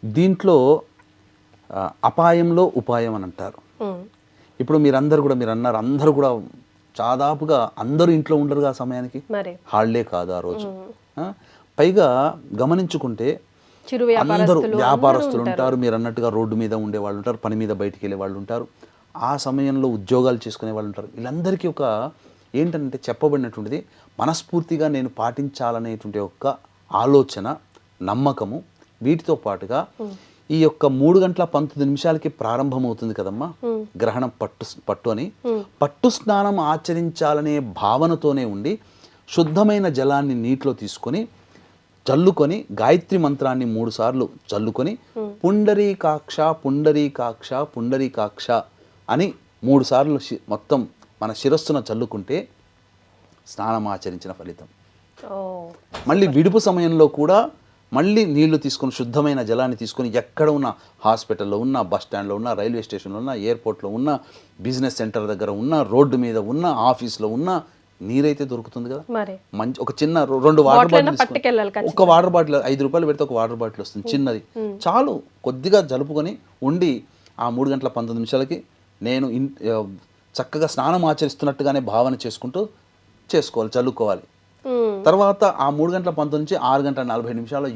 దీంట్లో అపాయంలో ఉపాయం అని అంటారు. ఇప్పుడు మీరు అన్నారు, అందరూ కూడా దాదాపుగా అందరూ ఇంట్లో ఉండరుగా ఆ సమయానికి, హాలిడే కాదు ఆ రోజు. పైగా గమనించుకుంటే అందరూ వ్యాపారస్తులు ఉంటారు, మీరు అన్నట్టుగా రోడ్డు మీద ఉండే వాళ్ళు ఉంటారు, పని మీద బయటికి వెళ్ళే వాళ్ళు ఉంటారు, ఆ సమయంలో ఉద్యోగాలు చేసుకునే వాళ్ళు ఉంటారు. వీళ్ళందరికీ ఒక ఏంటంటే చెప్పబడినటువంటిది మనస్ఫూర్తిగా నేను పాటించాలనేటువంటి ఒక ఆలోచన, నమ్మకము, వీటితో పాటుగా ఈ యొక్క 3 గంటల 19 నిమిషాలకి ప్రారంభమవుతుంది కదమ్మా గ్రహణం పట్టు అని, పట్టు స్నానం ఆచరించాలనే భావనతోనే ఉండి శుద్ధమైన జలాన్ని నీటిలో తీసుకొని చల్లుకొని గాయత్రి మంత్రాన్ని 3 సార్లు చల్లుకొని పుండరీకాక్ష పుండరీకాక్ష పుండరీకాక్ష అని 3 సార్లు మొత్తం మన శిరస్సున చల్లుకుంటే స్నానం ఆచరించిన ఫలితం. మళ్ళీ విడుపు సమయంలో కూడా మళ్ళీ నీళ్లు తీసుకొని శుద్ధమైన జలాన్ని తీసుకొని ఎక్కడ ఉన్న హాస్పిటల్లో ఉన్న, బస్ స్టాండ్లో ఉన్న, రైల్వే స్టేషన్లో ఉన్న, ఎయిర్పోర్ట్లో ఉన్న, బిజినెస్ సెంటర్ దగ్గర ఉన్న, రోడ్డు మీద ఉన్న, ఆఫీస్లో ఉన్న నీరైతే దొరుకుతుంది కదా, మంచి ఒక చిన్న 2 వాటర్ బాటిల్, ఒక వాటర్ బాటిల్ 5 రూపాయలు పెడితే ఒక వాటర్ బాటిల్ వస్తుంది చిన్నది, చాలు. కొద్దిగా జలుపుకొని ఉండి ఆ 3 గంటల 19 నిమిషాలకి నేను చక్కగా స్నానం ఆచరిస్తున్నట్టుగానే భావన చేసుకుంటూ చేసుకోవాలి, చల్లుకోవాలి. తర్వాత ఆ 3 గంటల 19 నుంచి 6 గంటల 40 నిమిషాల్లో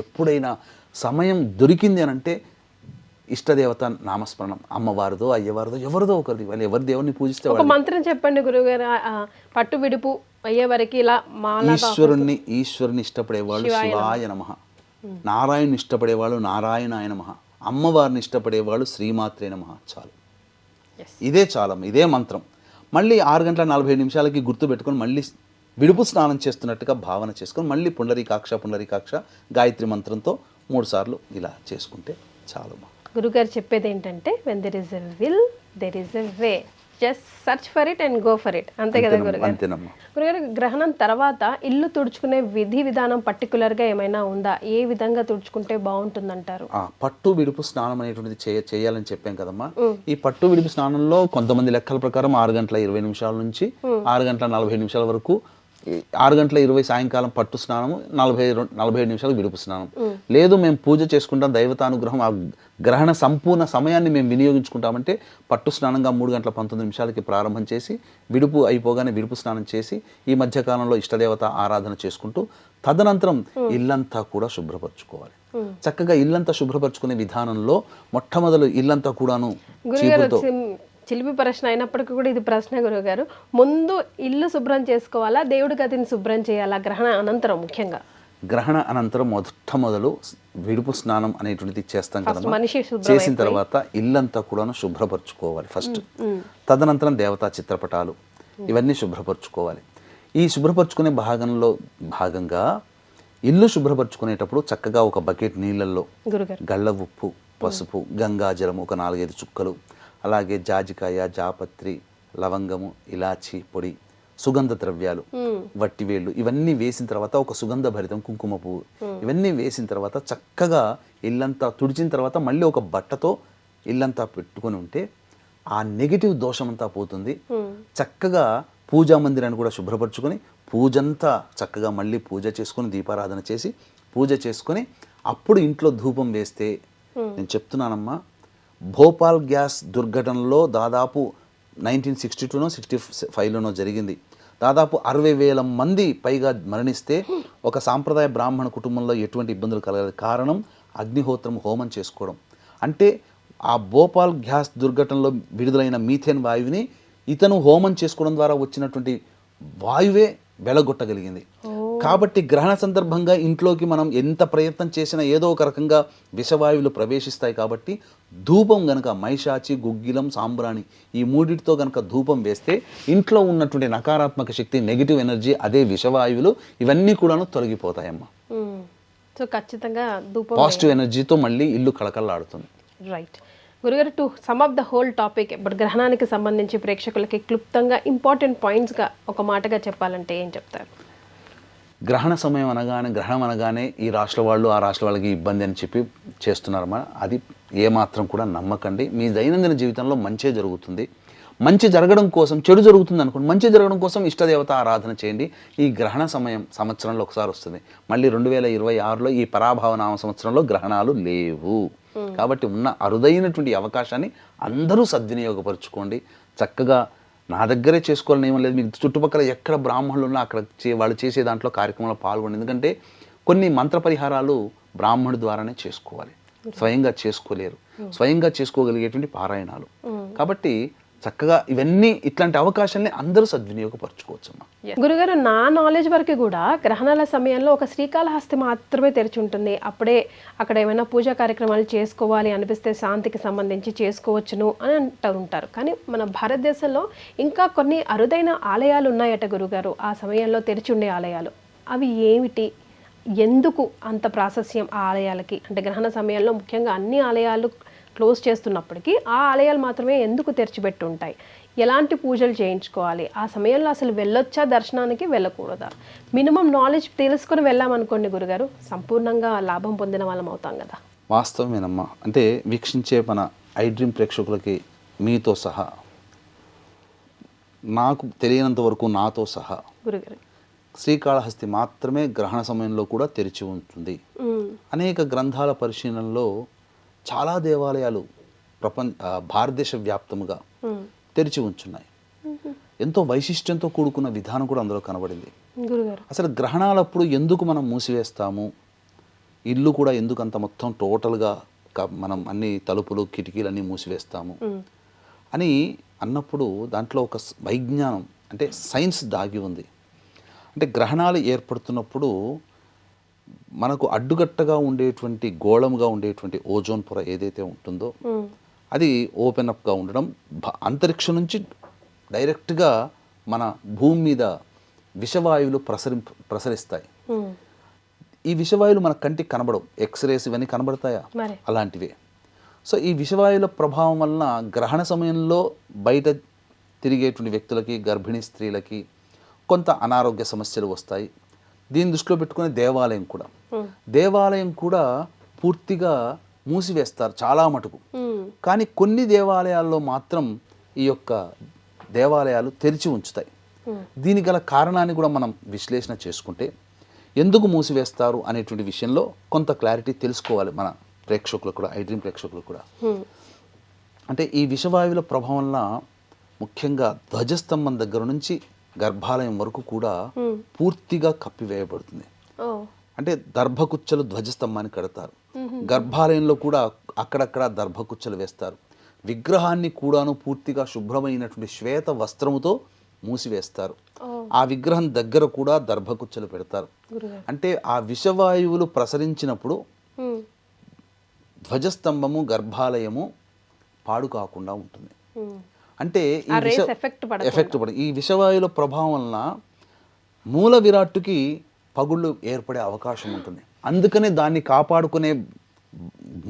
ఎప్పుడైనా సమయం దొరికింది అని అంటే ఇష్టదేవత నామస్మరణం, అమ్మవారిదో, అయ్యవారిదో, ఎవరిదో ఒకరిది, వాళ్ళు ఎవరి దేవుడిని పూజిస్తే ఒక మంత్రం చెప్పండి గురువుగారు. పట్టు విడుపు అయ్యే వరకు ఇలా మాలాగా ఈశ్వరుని ఇష్టపడేవాళ్ళు శివాయ నమః, నారాయణుని ఇష్టపడేవాళ్ళు నారాయణాయ నమః, అమ్మవారిని ఇష్టపడేవాళ్ళు శ్రీమాత్రే నమః. చాలు, ఇదే చాలమ్మ, ఇదే మంత్రం. మళ్ళీ 6:47 గుర్తుపెట్టుకొని మళ్ళీ విడుపు స్నానం చేస్తున్నట్టుగా భావన చేసుకొని మళ్ళీ పుండరీకాక్ష గాయత్రి మంత్రంతో 3 సార్లు ఇలా చేసుకుంటే చాలమ్మా. గురుగారు చెప్పేది ఏంటంటే, when there is a will there is a way, just search for it and go for it. అంతే కదా గురుగారు? అంతేనమ్మా. గురుగారు, గ్రహణం తర్వాత ఇల్లు తుడుచుకునే విధి విధానం పర్టికులర్గా ఏమైనా ఉందా? ఏ విధంగా తుడుచుకుంటే బాగుంటుందంటారు? పట్టు విడుపు స్నానం అనేటువంటిది చేయాలని చెప్పాం కదమ్మా. ఈ పట్టు విడుపు స్నానంలో కొంతమంది లెక్కల ప్రకారం 6:20 నుంచి 6:47 వరకు, 6:20 సాయంకాలం పట్టు స్నానము, 47 నిమిషాలు విడుపు స్నానం. లేదు మేము పూజ చేసుకుంటాం, దైవతానుగ్రహం, ఆ గ్రహణ సంపూర్ణ సమయాన్ని మేము వినియోగించుకుంటామంటే పట్టు స్నానంగా 3:19 ప్రారంభం చేసి విడుపు అయిపోగానే విడుపు స్నానం చేసి ఈ మధ్యకాలంలో ఇష్టదేవత ఆరాధన చేసుకుంటూ తదనంతరం ఇల్లంతా కూడా శుభ్రపరచుకోవాలి. చక్కగా ఇల్లంతా శుభ్రపరచుకునే విధానంలో మొట్టమొదలు ఇల్లంతా కూడాను చీపురుతో. చిలిపి ప్రశ్న అయినప్పటికీ కూడా ఇది ప్రశ్న గురుగారు. ముందు ఇల్లు శుభ్రం చేసుకోవాలా, దేవుడి గదిని శుభ్రం చేయాలా గ్రహణ అనంతరం? ముఖ్యంగా గ్రహణ అనంతరం మొదలు విడుపు స్నానం అనేటువంటిది చేస్తాం కదా. చేసిన తర్వాత ఇల్లంతా కూడాను శుభ్రపరచుకోవాలి ఫస్ట్. తదనంతరం దేవతా చిత్రపటాలు ఇవన్నీ శుభ్రపరచుకోవాలి. ఈ శుభ్రపరచుకునే భాగంగా ఇల్లు శుభ్రపరచుకునేటప్పుడు చక్కగా ఒక బకెట్ నీళ్ళల్లో గళ్ళ ఉప్పు, పసుపు, గంగాజలము ఒక 4-5 చుక్కలు, అలాగే జాజికాయ, జాపత్రి, లవంగము, ఇలాచి పొడి, సుగంధ ద్రవ్యాలు, వట్టివేళ్ళు ఇవన్నీ వేసిన తర్వాత ఒక సుగంధ భరితం కుంకుమ పువ్వు ఇవన్నీ వేసిన తర్వాత చక్కగా ఇల్లంతా తుడిచిన తర్వాత మళ్ళీ ఒక బట్టతో ఇల్లంతా పెట్టుకొని ఉంటే ఆ నెగిటివ్ దోషమంతా పోతుంది. చక్కగా పూజా మందిరాన్ని కూడా శుభ్రపరచుకొని పూజంతా చక్కగా మళ్ళీ పూజ చేసుకొని దీపారాధన చేసి పూజ చేసుకొని అప్పుడు ఇంట్లో ధూపం వేస్తే, నేను చెప్తున్నానమ్మా, భోపాల్ గ్యాస్ దుర్ఘటనలో దాదాపు 1962నో 65లోనో జరిగింది. దాదాపు 60,000 మంది పైగా మరణిస్తే ఒక సాంప్రదాయ బ్రాహ్మణ కుటుంబంలో ఎటువంటి ఇబ్బందులు కలగలేదు. కారణం అగ్నిహోత్రం హోమం చేసుకోవడం. అంటే ఆ భోపాల్ గ్యాస్ దుర్ఘటనలో విడుదలైన మీథేన్ వాయువుని ఇతను హోమం చేసుకోవడం ద్వారా వచ్చినటువంటి వాయువే వెలగొట్టగలిగింది. కాబట్టి గ్రహణ సందర్భంగా ఇంట్లోకి మనం ఎంత ప్రయత్నం చేసినా ఏదో ఒక రకంగా విషవాయువులు ప్రవేశిస్తాయి. కాబట్టి ధూపం గనక మైషాచి, గుగ్గిలం, సాంబ్రాణి ఈ మూడిటితో గనక ధూపం వేస్తే ఇంట్లో ఉన్నటువంటి నకారాత్మక శక్తి, నెగిటివ్ ఎనర్జీ, అదే విషవాయువులు ఇవన్నీ కూడాను తొలగిపోతాయమ్మా. సో ఖచ్చితంగా ధూపం పాజిటివ్ ఎనర్జీతో మళ్ళీ ఇల్లు కళకళలాడుతుంది. రైట్ గురుగారు, to some of the whole topic, ఇప్పుడు గ్రహణానికి సంబంధించి ప్రేక్షకులకి క్లుప్తంగా ఇంపార్టెంట్ పాయింట్స్గా ఒక మాటగా చెప్పాలంటే ఏం చెప్తారు? గ్రహణ సమయం గ్రహణం అనగానే ఈ రాష్ట్ర వాళ్ళు ఆ రాష్ట్ర వాళ్ళకి ఇబ్బంది అని చెప్పి చేస్తున్నారమ్మా. అది ఏమాత్రం కూడా నమ్మకండి. మీ దైనందిన జీవితంలో మంచే జరుగుతుంది. మంచి జరగడం కోసం, చెడు జరుగుతుంది అనుకోండి, మంచి జరగడం కోసం ఇష్టదేవత ఆరాధన చేయండి. ఈ గ్రహణ సమయం సంవత్సరంలో ఒకసారి వస్తుంది. మళ్ళీ 2026లో ఈ పరాభవ నామ సంవత్సరంలో గ్రహణాలు లేవు. కాబట్టి ఉన్న అరుదైనటువంటి అవకాశాన్ని అందరూ సద్వినియోగపరచుకోండి. చక్కగా నా దగ్గరే చేసుకోవాలని ఏమీ లేదు. మీకు చుట్టుపక్కల ఎక్కడ బ్రాహ్మణులు ఉన్నా అక్కడ వాళ్ళు చేసే దాంట్లో కార్యక్రమంలో పాల్గొండి. ఎందుకంటే కొన్ని మంత్ర పరిహారాలు బ్రాహ్మణుడి ద్వారానే చేసుకోవాలి, స్వయంగా చేసుకోలేరు. స్వయంగా చేసుకోగలిగేటువంటి పారాయణాలు. కాబట్టి చక్కగా ఇవన్నీ ఇట్లాంటి అవకాశాన్ని అందరూ సద్వినియోగపరచుకోవచ్చమ్మా. గురుగారు, నా నాలెడ్జ్ వరకు కూడా గ్రహణాల సమయంలో ఒక శ్రీకాళహస్తి మాత్రమే తెరిచి ఉంటుంది. అప్పుడే అక్కడ ఏమైనా పూజా కార్యక్రమాలు చేసుకోవాలి అనిపిస్తే శాంతికి సంబంధించి చేసుకోవచ్చును అని అంటూ ఉంటారు. కానీ మన భారతదేశంలో ఇంకా కొన్ని అరుదైన ఆలయాలు ఉన్నాయట గురుగారు, ఆ సమయంలో తెరిచి ఉండే ఆలయాలు. అవి ఏమిటి? ఎందుకు అంత ప్రాశస్యం ఆ ఆలయాలకి? అంటే గ్రహణ సమయంలో ముఖ్యంగా అన్ని ఆలయాలు క్లోజ్ చేస్తున్నప్పటికీ ఆ ఆలయాలు మాత్రమే ఎందుకు తెరిచిపెట్టి ఉంటాయి? ఎలాంటి పూజలు చేయించుకోవాలి? ఆ సమయంలో అసలు వెళ్ళొచ్చా దర్శనానికి, వెళ్ళకూడదా? మినిమం నాలెడ్జ్ తెలుసుకొని వెళ్ళామనుకోండి గురుగారు, సంపూర్ణంగా లాభం పొందిన వాళ్ళం అవుతాం కదా. వాస్తవమేనమ్మా. అంటే వీక్షించే మన ఐ డ్రీమ్ ప్రేక్షకులకి మీతో సహా, నాకు తెలియనంత వరకు నాతో సహా, గురుగారు, శ్రీకాళహస్తి మాత్రమే గ్రహణ సమయంలో కూడా తెరిచి ఉంటుంది. అనేక గ్రంథాల పరిశీలనలో చాలా దేవాలయాలు భారతదేశ వ్యాప్తముగా తెరిచి ఉంచున్నాయి. ఎంతో వైశిష్ట్యంతో కూడుకున్న విధానం కూడా అందులో కనబడింది. అసలు గ్రహణాలప్పుడు ఎందుకు మనం మూసివేస్తాము, ఇల్లు కూడా ఎందుకు అంత మొత్తం టోటల్గా మనం అన్ని తలుపులు కిటికీలన్నీ మూసివేస్తాము అని అన్నప్పుడు దాంట్లో ఒక వైజ్ఞానం, అంటే సైన్స్ దాగి ఉంది. అంటే గ్రహణాలు ఏర్పడుతున్నప్పుడు మనకు అడ్డుగట్టగా ఉండేటువంటి గోళముగా ఉండేటువంటి ఓజోన్ పొర ఏదైతే ఉంటుందో అది ఓపెన్ అప్గా ఉండడం, అంతరిక్షం నుంచి డైరెక్ట్గా మన భూమి మీద విషవాయువులు ప్రసరిస్తాయి. ఈ విషవాయువులు మన కంటికి కనబడవు, ఎక్స్రేస్ ఇవన్నీ కనబడతాయా, అలాంటివే. సో ఈ విషవాయువుల ప్రభావం వలన గ్రహణ సమయంలో బయట తిరిగేటువంటి వ్యక్తులకి, గర్భిణీ స్త్రీలకి కొంత అనారోగ్య సమస్యలు వస్తాయి. దీన్ని దృష్టిలో పెట్టుకునే దేవాలయం కూడా పూర్తిగా మూసివేస్తారు చాలా మటుకు. కానీ కొన్ని దేవాలయాల్లో మాత్రం ఈ యొక్క దేవాలయాలు తెరిచి ఉంచుతాయి. దీనికి గల కారణాన్ని కూడా మనం విశ్లేషణ చేసుకుంటే ఎందుకు మూసివేస్తారు అనేటువంటి విషయంలో కొంత క్లారిటీ తెలుసుకోవాలి మన ప్రేక్షకులు కూడా, ఐ డ్రీమ్ ప్రేక్షకులు కూడా. అంటే ఈ విషవాయువుల ప్రభావం వలన ముఖ్యంగా ధ్వజస్తంభం దగ్గర నుంచి గర్భాలయం వరకు కూడా పూర్తిగా కప్పివేయబడుతుంది. అంటే దర్భకుచ్చలు ధ్వజస్తంభాన్ని కడతారు, గర్భాలయంలో కూడా అక్కడక్కడ దర్భకుచ్చలు వేస్తారు, విగ్రహాన్ని కూడాను పూర్తిగా శుభ్రమైనటువంటి శ్వేత వస్త్రముతో మూసివేస్తారు, ఆ విగ్రహం దగ్గర కూడా దర్భకుచ్చలు పెడతారు. అంటే ఆ విషవాయువులు ప్రసరించినప్పుడు ధ్వజస్తంభము, గర్భాలయము పాడు కాకుండా ఉంటుంది. అంటే ఎఫెక్ట్ పడి ఈ విషవాయువుల ప్రభావం వలన మూల విరాట్టుకి పగుళ్ళు ఏర్పడే అవకాశం ఉంటుంది. అందుకనే దాన్ని కాపాడుకునే,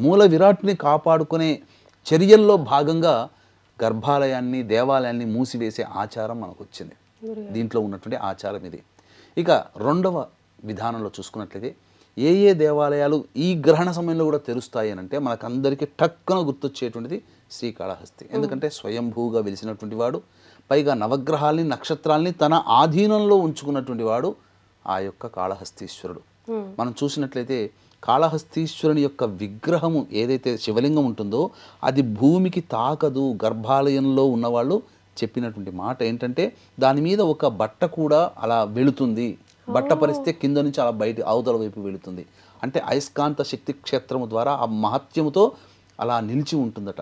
మూల విరాట్ని కాపాడుకునే చర్యల్లో భాగంగా గర్భాలయాన్ని, దేవాలయాన్ని మూసివేసే ఆచారం మనకు వచ్చింది. దీంట్లో ఉన్నటువంటి ఆచారం ఇది. ఇక రెండవ విధానంలో చూసుకున్నట్లయితే ఏ దేవాలయాలు ఈ గ్రహణ సమయంలో కూడా తెరుస్తాయి అని అంటే మనకందరికీ టక్కున గుర్తొచ్చేటువంటిది శ్రీకాళహస్తి. ఎందుకంటే స్వయంభూగా వెలిసినటువంటి వాడు, పైగా నవగ్రహాల్ని, నక్షత్రాల్ని తన ఆధీనంలో ఉంచుకున్నటువంటి వాడు ఆ యొక్క కాళహస్తీశ్వరుడు. మనం చూసినట్లయితే కాళహస్తీశ్వరుని యొక్క విగ్రహము ఏదైతే శివలింగం ఉంటుందో అది భూమికి తాకదు. గర్భాలయంలో ఉన్నవాళ్ళు చెప్పినటువంటి మాట ఏంటంటే దాని మీద ఒక బట్ట కూడా అలా వెళుతుంది, బట్ట పరిస్తే కింద నుంచి అలా బయట అవతల వైపు వెళుతుంది. అంటే అయస్కాంత శక్తి క్షేత్రము ద్వారా ఆ మహత్యముతో అలా నిలిచి ఉంటుందట,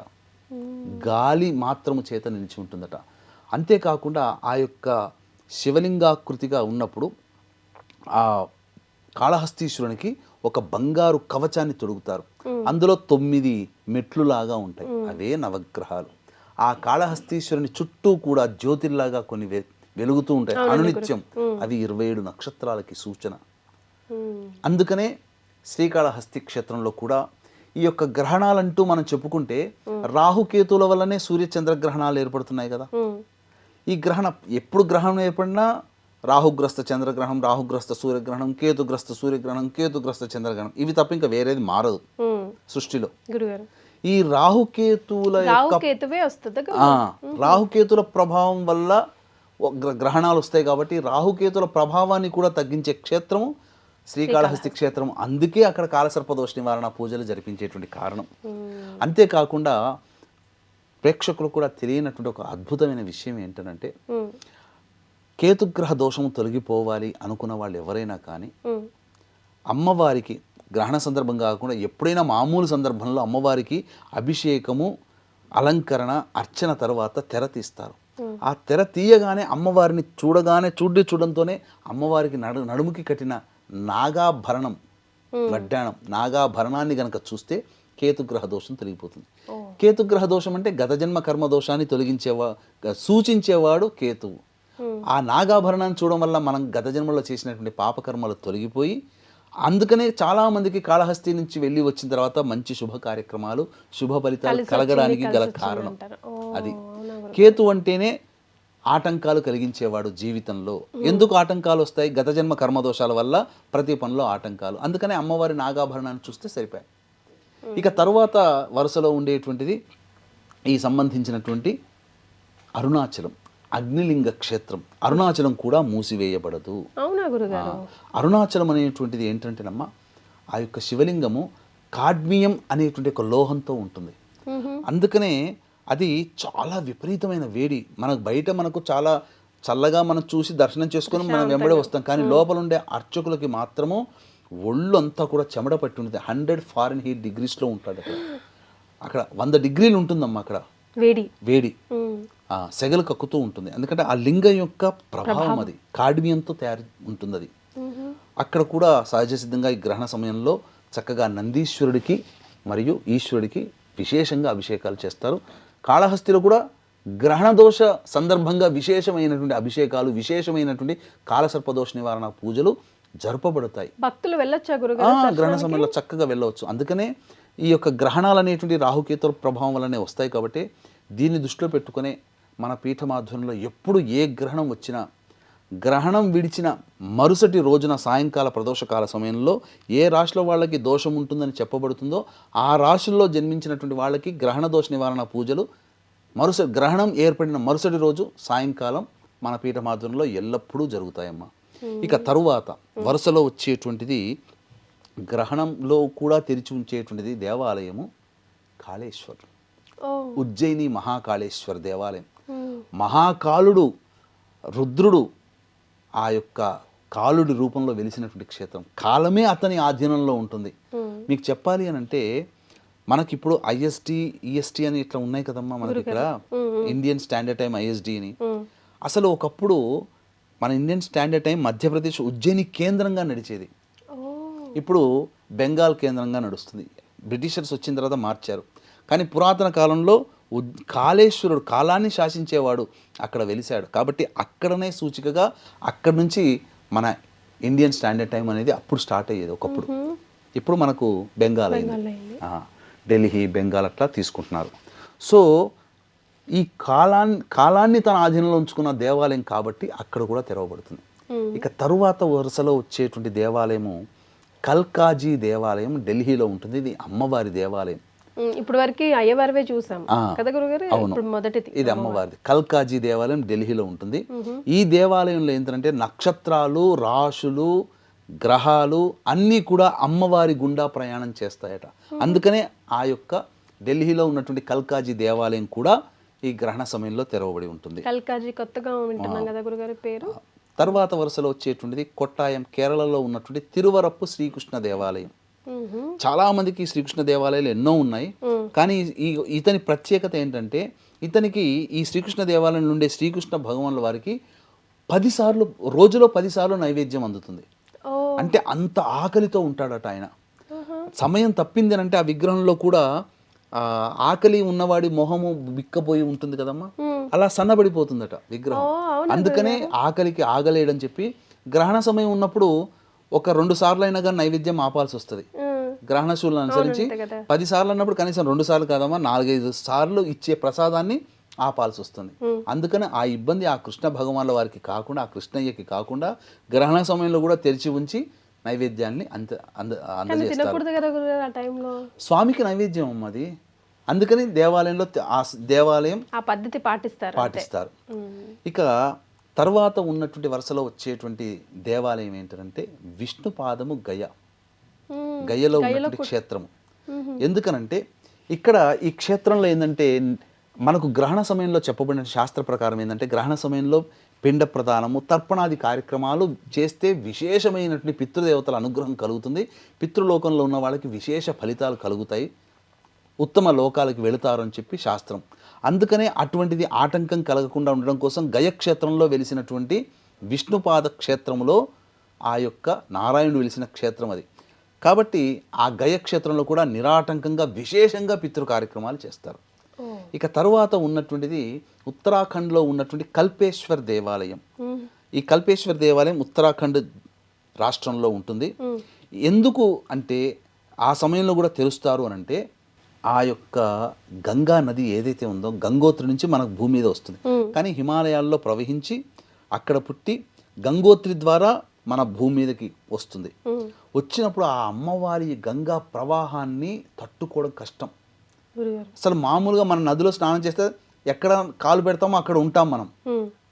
గాలి మాత్రము చేత నిలిచి ఉంటుందట. అంతేకాకుండా ఆ యొక్క శివలింగాకృతిగా ఉన్నప్పుడు ఆ కాళహస్తీశ్వరునికి ఒక బంగారు కవచాన్ని తొడుగుతారు. అందులో 9 మెట్లులాగా ఉంటాయి, అవే నవగ్రహాలు. ఆ కాళహస్తీశ్వరుని చుట్టూ కూడా జ్యోతిర్లాగా కొన్ని వెలుగుతూ ఉంటాయి అనునిత్యం, అవి 27 నక్షత్రాలకి సూచన. అందుకనే శ్రీకాళహస్తి క్షేత్రంలో కూడా ఈ యొక్క గ్రహణాలంటూ మనం చెప్పుకుంటే రాహుకేతుల వల్లనే సూర్యచంద్ర గ్రహణాలు ఏర్పడుతున్నాయి కదా. ఈ గ్రహణం ఎప్పుడు గ్రహణం ఏర్పడినా రాహుగ్రస్త చంద్రగ్రహణం, రాహుగ్రస్త సూర్యగ్రహణం, కేతుగ్రస్త సూర్యగ్రహణం, కేతుగ్రస్త చంద్రగ్రహణం, ఇవి తప్ప ఇంకా వేరేది మారదు సృష్టిలో. ఈ రాహుకేతుల ప్రభావం వల్ల గ్రహణాలు వస్తాయి కాబట్టి రాహుకేతుల ప్రభావాన్ని కూడా తగ్గించే క్షేత్రము శ్రీకాళహస్తి క్షేత్రం. అందుకే అక్కడ కాలసర్పదోష నివారణ పూజలు జరిపించేటువంటి కారణం. అంతేకాకుండా ప్రేక్షకులు కూడా తెలియనటువంటి ఒక అద్భుతమైన విషయం ఏంటంటే కేతుగ్రహ దోషము తొలగిపోవాలి అనుకున్న వాళ్ళు ఎవరైనా కానీ అమ్మవారికి గ్రహణ సందర్భం కాకుండా ఎప్పుడైనా మామూలు సందర్భంలో అమ్మవారికి అభిషేకము, అలంకరణ, అర్చన తర్వాత తెర తీస్తారు. ఆ తెర తీయగానే అమ్మవారిని చూడంతోనే అమ్మవారికి నడుముకి కట్టిన నాగాభరణం, వడ్డాణం, నాగాభరణాన్ని గనక చూస్తే కేతుగ్రహ దోషం తొలగిపోతుంది. కేతుగ్రహ దోషం అంటే గత జన్మ కర్మ దోషాన్ని సూచించేవాడు కేతువు. ఆ నాగాభరణాన్ని చూడడం వల్ల మనం గత జన్మలో చేసినటువంటి పాపకర్మలు తొలగిపోయి, అందుకనే చాలా మందికి కాళహస్తి నుంచి వెళ్ళి వచ్చిన తర్వాత మంచి శుభ కార్యక్రమాలు, శుభ ఫలితాలు కలగడానికి గల కారణం అది. కేతు అంటేనే ఆటంకాలు కలిగించేవాడు జీవితంలో. ఎందుకు ఆటంకాలు వస్తాయి? గత జన్మ కర్మదోషాల వల్ల ప్రతి పనిలో ఆటంకాలు. అందుకనే అమ్మవారి నాగాభరణాన్ని చూస్తే సరిపోయాయి. ఇక తరువాత వరుసలో ఉండేటువంటిది ఈ సంబంధించినటువంటి అరుణాచలం, అగ్నిలింగ క్షేత్రం. అరుణాచలం కూడా మూసివేయబడదు. అరుణాచలం అనేటువంటిది ఏంటంటేనమ్మా, ఆ యొక్క శివలింగము కాడ్మియం అనేటువంటి ఒక లోహంతో ఉంటుంది. అందుకనే అది చాలా విపరీతమైన వేడి. మనకు చాలా చల్లగా మనం చూసి దర్శనం చేసుకొని మనం వెంబడే వస్తాం. కానీ లోపల ఉండే అర్చకులకి మాత్రము ఒళ్ళు అంతా కూడా చెమట పట్టి ఉంటుంది. 100 ఫారెన్హీట్ డిగ్రీస్లో ఉంటాడు. అక్కడ 100 డిగ్రీలు ఉంటుందమ్మా అక్కడ వేడి. సెగలు కక్కుతూ ఉంటుంది. ఎందుకంటే ఆ లింగం యొక్క ప్రభావం అది కాడ్మియంతో తయారు ఉంటుంది అది. అక్కడ కూడా సహజ సిద్ధంగా ఈ గ్రహణ సమయంలో చక్కగా నందీశ్వరుడికి మరియు ఈశ్వరుడికి విశేషంగా అభిషేకాలు చేస్తారు. కాళహస్తిలో కూడా గ్రహణ దోష సందర్భంగా విశేషమైనటువంటి అభిషేకాలు, విశేషమైనటువంటి కాలసర్పదోష నివారణ పూజలు జరపబడతాయి. భక్తులు వెళ్ళొచ్చా గురుగారు? గ్రహణ సమయంలో చక్కగా వెళ్ళవచ్చు. అందుకనే ఈ యొక్క గ్రహణాలు అనేటువంటి రాహుకేతుల ప్రభావం వల్లనే వస్తాయి. కాబట్టి దీన్ని దృష్టిలో పెట్టుకునే మన పీఠమాధ్వర్యంలో ఎప్పుడు ఏ గ్రహణం వచ్చినా, గ్రహణం విడిచిన మరుసటి రోజున సాయంకాల ప్రదోషకాల సమయంలో ఏ రాశిలో వాళ్ళకి దోషం ఉంటుందని చెప్పబడుతుందో ఆ రాశుల్లో జన్మించినటువంటి వాళ్ళకి గ్రహణ దోష నివారణ పూజలు గ్రహణం ఏర్పడిన మరుసటి రోజు సాయంకాలం మన పీఠమాధ్వర్యంలో ఎల్లప్పుడూ జరుగుతాయమ్మా. ఇక తరువాత వరుసలో వచ్చేటువంటిది గ్రహణంలో కూడా తెరిచి ఉంచేటువంటిది దేవాలయము కాళేశ్వర్, ఉజ్జయిని మహాకాళేశ్వర దేవాలయం. మహాకాలుడు రుద్రుడు ఆ యొక్క కాలుడి రూపంలో వెలిసినటువంటి క్షేత్రం. కాలమే అతని ఆధీనంలో ఉంటుంది. మీకు చెప్పాలి అని అంటే మనకిప్పుడు ఐఎస్టీ, ఈఎస్టీ అని ఇట్లా ఉన్నాయి కదమ్మా మనకి ఇక్కడ, ఇండియన్ స్టాండర్డ్ టైం ఐఎస్డి అని. అసలు ఒకప్పుడు మన Indian standard time Madhya Pradesh Ujjaini కేంద్రంగా నడిచేది. ఇప్పుడు బెంగాల్ కేంద్రంగా నడుస్తుంది. బ్రిటిషర్స్ వచ్చిన తర్వాత మార్చారు. కానీ పురాతన కాలంలో కాళేశ్వరుడు కాలాన్ని శాసించేవాడు అక్కడ వెలిశాడు. కాబట్టి అక్కడనే సూచికగా అక్కడి నుంచి మన ఇండియన్ స్టాండర్డ్ టైం అనేది అప్పుడు స్టార్ట్ అయ్యేది ఒకప్పుడు. ఇప్పుడు మనకు బెంగాల్ అయింది, ఢిల్లీ, బెంగాల్ అట్లా తీసుకుంటున్నారు. సో ఈ కాలాన్ని తన ఆధీనంలో ఉంచుకున్న దేవాలయం కాబట్టి అక్కడ కూడా తెరవబడుతుంది. ఇక తరువాత వరుసలో వచ్చేటువంటి దేవాలయము కల్కాజీ దేవాలయం ఢిల్లీలో ఉంటుంది. ఇది అమ్మవారి దేవాలయం. ఇప్పుడు వరకు అయ్యవారివే చూసాం కదా గురుగారు. అవును, ఇది అమ్మవారిది. కల్కాజీ దేవాలయం ఢిల్లీలో ఉంటుంది. ఈ దేవాలయంలో ఏంటంటే నక్షత్రాలు, రాశులు, గ్రహాలు అన్నీ కూడా అమ్మవారి గుండా ప్రయాణం చేస్తాయట. అందుకనే ఆ యొక్క ఢిల్లీలో ఉన్నటువంటి కల్కాజీ దేవాలయం కూడా ఈ గ్రహణ సమయంలో తెరవబడి ఉంటుంది. కల్కాజీ కొత్తగా వింటున్నాం కదా గురుగారి పేరు. తర్వాత వరుసలో వచ్చేటువంటిది కొట్టాయం, కేరళలో ఉన్నటువంటి తిరువరప్పు శ్రీకృష్ణ దేవాలయం. చాలా మందికి శ్రీకృష్ణ దేవాలయాలు ఎన్నో ఉన్నాయి. కానీ ఇతని ప్రత్యేకత ఏంటంటే ఇతనికి ఈ శ్రీకృష్ణ దేవాలయం నుండి శ్రీకృష్ణ భగవానుల వారికి 10 సార్లు రోజులో 10 సార్లు నైవేద్యం అందుతుంది. అంటే అంత ఆకలితో ఉంటాడట ఆయన. సమయం తప్పింది అంటే ఆ విగ్రహంలో కూడా ఆకలి ఉన్నవాడి మొహము బిక్కపోయి ఉంటుంది కదమ్మా, అలా సన్నబడిపోతుందట విగ్రహం. అందుకనే ఆకలికి ఆగలేడని చెప్పి గ్రహణ సమయం ఉన్నప్పుడు ఒక 2 సార్లు అయినా కానీ నైవేద్యం ఆపాల్సి వస్తుంది. గ్రహణ శూలను అనుసరించి 10 సార్లు అన్నప్పుడు కనీసం 2 సార్లు కాదమ్మా 4-5 సార్లు ఇచ్చే ప్రసాదాన్ని ఆపాల్సి వస్తుంది. అందుకని ఆ ఇబ్బంది ఆ కృష్ణ భగవాన్ల వారికి కాకుండా, ఆ కృష్ణయ్యకి కాకుండా గ్రహణ సమయంలో కూడా తెరిచి ఉంచి నైవేద్యాన్ని అందజేస్తారు. స్వామికి నైవేద్యం అమ్మది. అందుకని దేవాలయం ఆ పద్ధతి పాటిస్తారు. ఇక తర్వాత ఉన్నటువంటి వరుసలో వచ్చేటువంటి దేవాలయం ఏంటంటే విష్ణుపాదము గయలో ఉన్నటువంటి క్షేత్రము. ఎందుకనంటే ఇక్కడ ఈ క్షేత్రంలో ఏంటంటే మనకు గ్రహణ సమయంలో చెప్పబడిన శాస్త్ర ప్రకారం ఏంటంటే గ్రహణ సమయంలో పిండ ప్రదానము, తర్పణాది కార్యక్రమాలు చేస్తే విశేషమైనటువంటి పితృదేవతల అనుగ్రహం కలుగుతుంది. పితృలోకంలో ఉన్న వాళ్ళకి విశేష ఫలితాలు కలుగుతాయి, ఉత్తమ లోకాలకు వెళుతారు అని చెప్పి శాస్త్రం. అందుకనే అటువంటిది ఆటంకం కలగకుండా ఉండడం కోసం గయక్షేత్రంలో వెలిసినటువంటి విష్ణుపాద క్షేత్రంలో ఆ యొక్క నారాయణుడు వెలిసిన క్షేత్రం అది. కాబట్టి ఆ గయక్షేత్రంలో కూడా నిరాటంకంగా విశేషంగా పితృ కార్యక్రమాలు చేస్తారు. ఇక తరువాత ఉన్నటువంటిది ఉత్తరాఖండ్లో ఉన్నటువంటి కల్పేశ్వర్ దేవాలయం. ఈ కల్పేశ్వర్ దేవాలయం ఉత్తరాఖండ్ రాష్ట్రంలో ఉంటుంది. ఎందుకు అంటే ఆ సమయంలో కూడా తెరుస్తారు అని అంటే ఆ యొక్క గంగా నది ఏదైతే ఉందో గంగోత్రి నుంచి మనకు భూమి మీద వస్తుంది. కానీ హిమాలయాల్లో ప్రవహించి అక్కడ పుట్టి గంగోత్రి ద్వారా మన భూమి మీదకి వస్తుంది. వచ్చినప్పుడు ఆ అమ్మవారి గంగా ప్రవాహాన్ని తట్టుకోవడం కష్టం. అసలు మామూలుగా మన నదిలో స్నానం చేస్తే ఎక్కడ కాలు పెడతామో అక్కడ ఉంటాం మనం.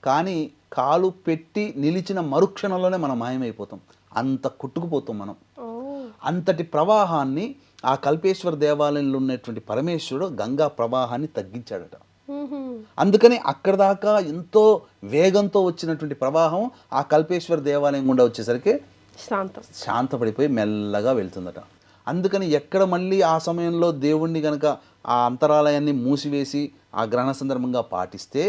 కానీ కాలు పెట్టి నిలిచిన మరుక్షణంలోనే మనం మాయమైపోతాం, అంత కొట్టుకుపోతాం మనం. అంతటి ప్రవాహాన్ని ఆ కల్పేశ్వర దేవాలయంలో ఉన్నటువంటి పరమేశ్వరుడు గంగా ప్రవాహాన్ని తగ్గించాడట. అందుకని అక్కడ దాకా ఎంతో వేగంతో వచ్చినటువంటి ప్రవాహం ఆ కల్పేశ్వర దేవాలయం గుండా వచ్చేసరికి శాంతపడిపోయి మెల్లగా వెళ్తుందట. అందుకని ఎక్కడ మళ్ళీ ఆ సమయంలో దేవుణ్ణి కనుక ఆ అంతరాలయాన్ని మూసివేసి ఆ గ్రహణ సందర్భంగా పాటిస్తే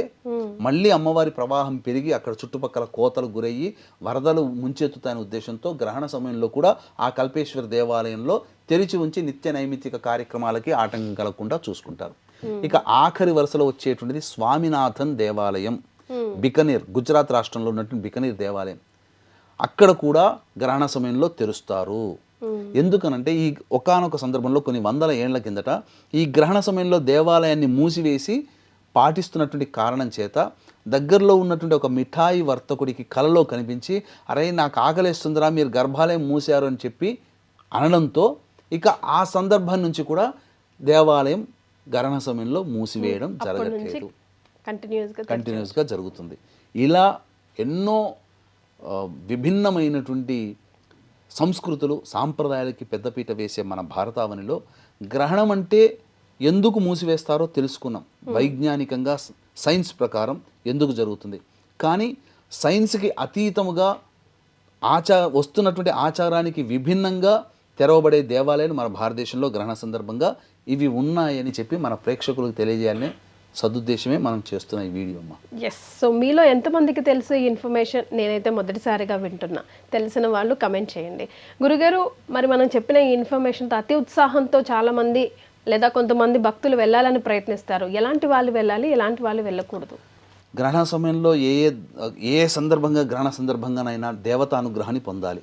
మళ్ళీ అమ్మవారి ప్రవాహం పెరిగి అక్కడ చుట్టుపక్కల కోతలు గురయ్యి వరదలు ముంచెత్తుతాయనే ఉద్దేశంతో గ్రహణ సమయంలో కూడా ఆ కల్పేశ్వర దేవాలయంలో తెరిచి ఉంచి నిత్య నైమిత్తిక కార్యక్రమాలకి ఆటంకం కలగకుండా చూసుకుంటారు. ఇక ఆఖరి వరుసలో వచ్చేటువంటిది స్వామినాథన్ దేవాలయం, బికనీర్, గుజరాత్ రాష్ట్రంలో ఉన్నటువంటి బికనీర్ దేవాలయం. అక్కడ కూడా గ్రహణ సమయంలో తెరుస్తారు. ఎందుకనంటే ఈ ఒకానొక సందర్భంలో కొన్ని వందల ఏళ్ల కిందట ఈ గ్రహణ సమయంలో దేవాలయాన్ని మూసివేసి పాటిస్తున్నటువంటి కారణం చేత దగ్గరలో ఉన్నటువంటి ఒక మిఠాయి వర్తకుడికి కలలో కనిపించి, అరే నాకు ఆకలేస్తుందిరా, మీరు గర్భాలయం మూసారు అని చెప్పి అనడంతో ఇక ఆ సందర్భం నుంచి కూడా దేవాలయం గ్రహణ సమయంలో మూసివేయడం జరగట్లేదు, కంటిన్యూస్గా జరుగుతుంది. ఇలా ఎన్నో విభిన్నమైనటువంటి సంస్కృతులు సాంప్రదాయాలకి పెద్దపీట వేసే మన భారతావనిలో గ్రహణం అంటే ఎందుకు మూసివేస్తారో తెలుసుకున్నాం. వైజ్ఞానికంగా సైన్స్ ప్రకారం ఎందుకు జరుగుతుంది. కానీ సైన్స్కి అతీతముగా వస్తున్నటువంటి ఆచారానికి విభిన్నంగా తెరవబడే దేవాలయాలు మన భారతదేశంలో గ్రహణ సందర్భంగా ఇవి ఉన్నాయని చెప్పి మన ప్రేక్షకులకు తెలియజేయాలనే సదుద్దేశమే మనం చేస్తున్న ఈ వీడియో అమ్మా. ఎస్. సో మీలో ఎంతమందికి తెలుసు ఈ ఇన్ఫర్మేషన్? నేనైతే మొదటిసారిగా వింటున్నా. తెలిసిన వాళ్ళు కమెంట్ చేయండి. గురుగారు, మరి మనం చెప్పిన ఈ ఇన్ఫర్మేషన్తో అతి ఉత్సాహంతో చాలామంది లేదా కొంతమంది భక్తులు వెళ్ళాలని ప్రయత్నిస్తారు. ఎలాంటి వాళ్ళు వెళ్ళాలి, ఎలాంటి వాళ్ళు వెళ్ళకూడదు? గ్రహణ సమయంలో ఏ సందర్భంగా గ్రహణ సందర్భంగానైనా దేవతానుగ్రహాన్ని పొందాలి.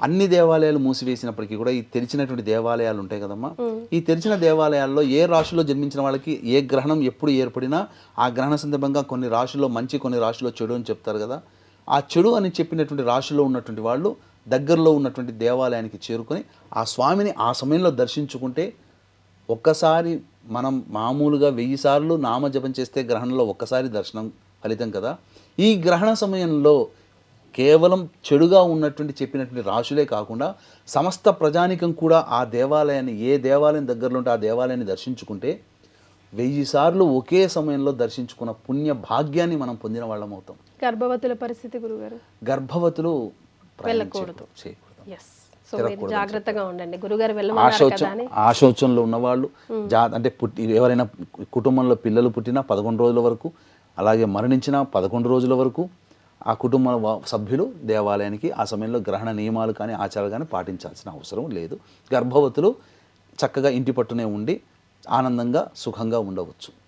అన్ని దేవాలయాలు మూసివేసినప్పటికీ కూడా ఈ తెరిచినటువంటి దేవాలయాలు ఉంటాయి కదమ్మా, ఈ తెరిచిన దేవాలయాల్లో ఏ రాశిలో జన్మించిన వాళ్ళకి ఏ గ్రహణం ఎప్పుడు ఏర్పడినా ఆ గ్రహణ సందర్భంగా కొన్ని రాశుల్లో మంచి, కొన్ని రాశుల్లో చెడు అని చెప్తారు కదా. ఆ చెడు అని చెప్పినటువంటి రాశిలో ఉన్నటువంటి వాళ్ళు దగ్గరలో ఉన్నటువంటి దేవాలయానికి చేరుకొని ఆ స్వామిని ఆ సమయంలో దర్శించుకుంటే, ఒక్కసారి మనం మామూలుగా 1000 సార్లు నామజపం చేస్తే గ్రహణంలో ఒక్కసారి దర్శనం ఫలితం కదా. ఈ గ్రహణ సమయంలో కేవలం చెడుగా ఉన్నటువంటి చెప్పినటువంటి రాశులే కాకుండా సమస్త ప్రజానికం కూడా ఆ దేవాలయాన్ని, ఏ దేవాలయం దగ్గరలో ఉంటే ఆ దేవాలయాన్ని దర్శించుకుంటే 1000 సార్లు ఒకే సమయంలో దర్శించుకున్న పుణ్య భాగ్యాన్ని మనం పొందిన వాళ్ళం అవుతాం. గర్భవతుల పరిస్థితి గురుగారు? గర్భవతులు వెళ్ళకూడదు, చేయకూడదు. జాగ్రత్తగా ఉండండి. గురుగారు వెళ్ళమన్నారు కదా అని. ఆశోచనలో ఉన్నవాళ్ళు అంటే ఎవరైనా కుటుంబంలో పిల్లలు పుట్టినా 11 రోజుల వరకు, అలాగే మరణించిన 11 రోజుల వరకు ఆ కుటుంబ సభ్యులు దేవాలయానికి ఆ సమయంలో గ్రహణ నియమాలు కానీ ఆచారాలు కానీ పాటించాల్సిన అవసరం లేదు. గర్భవతులు చక్కగా ఇంటి పట్టునే ఉండి ఆనందంగా సుఖంగా ఉండవచ్చు.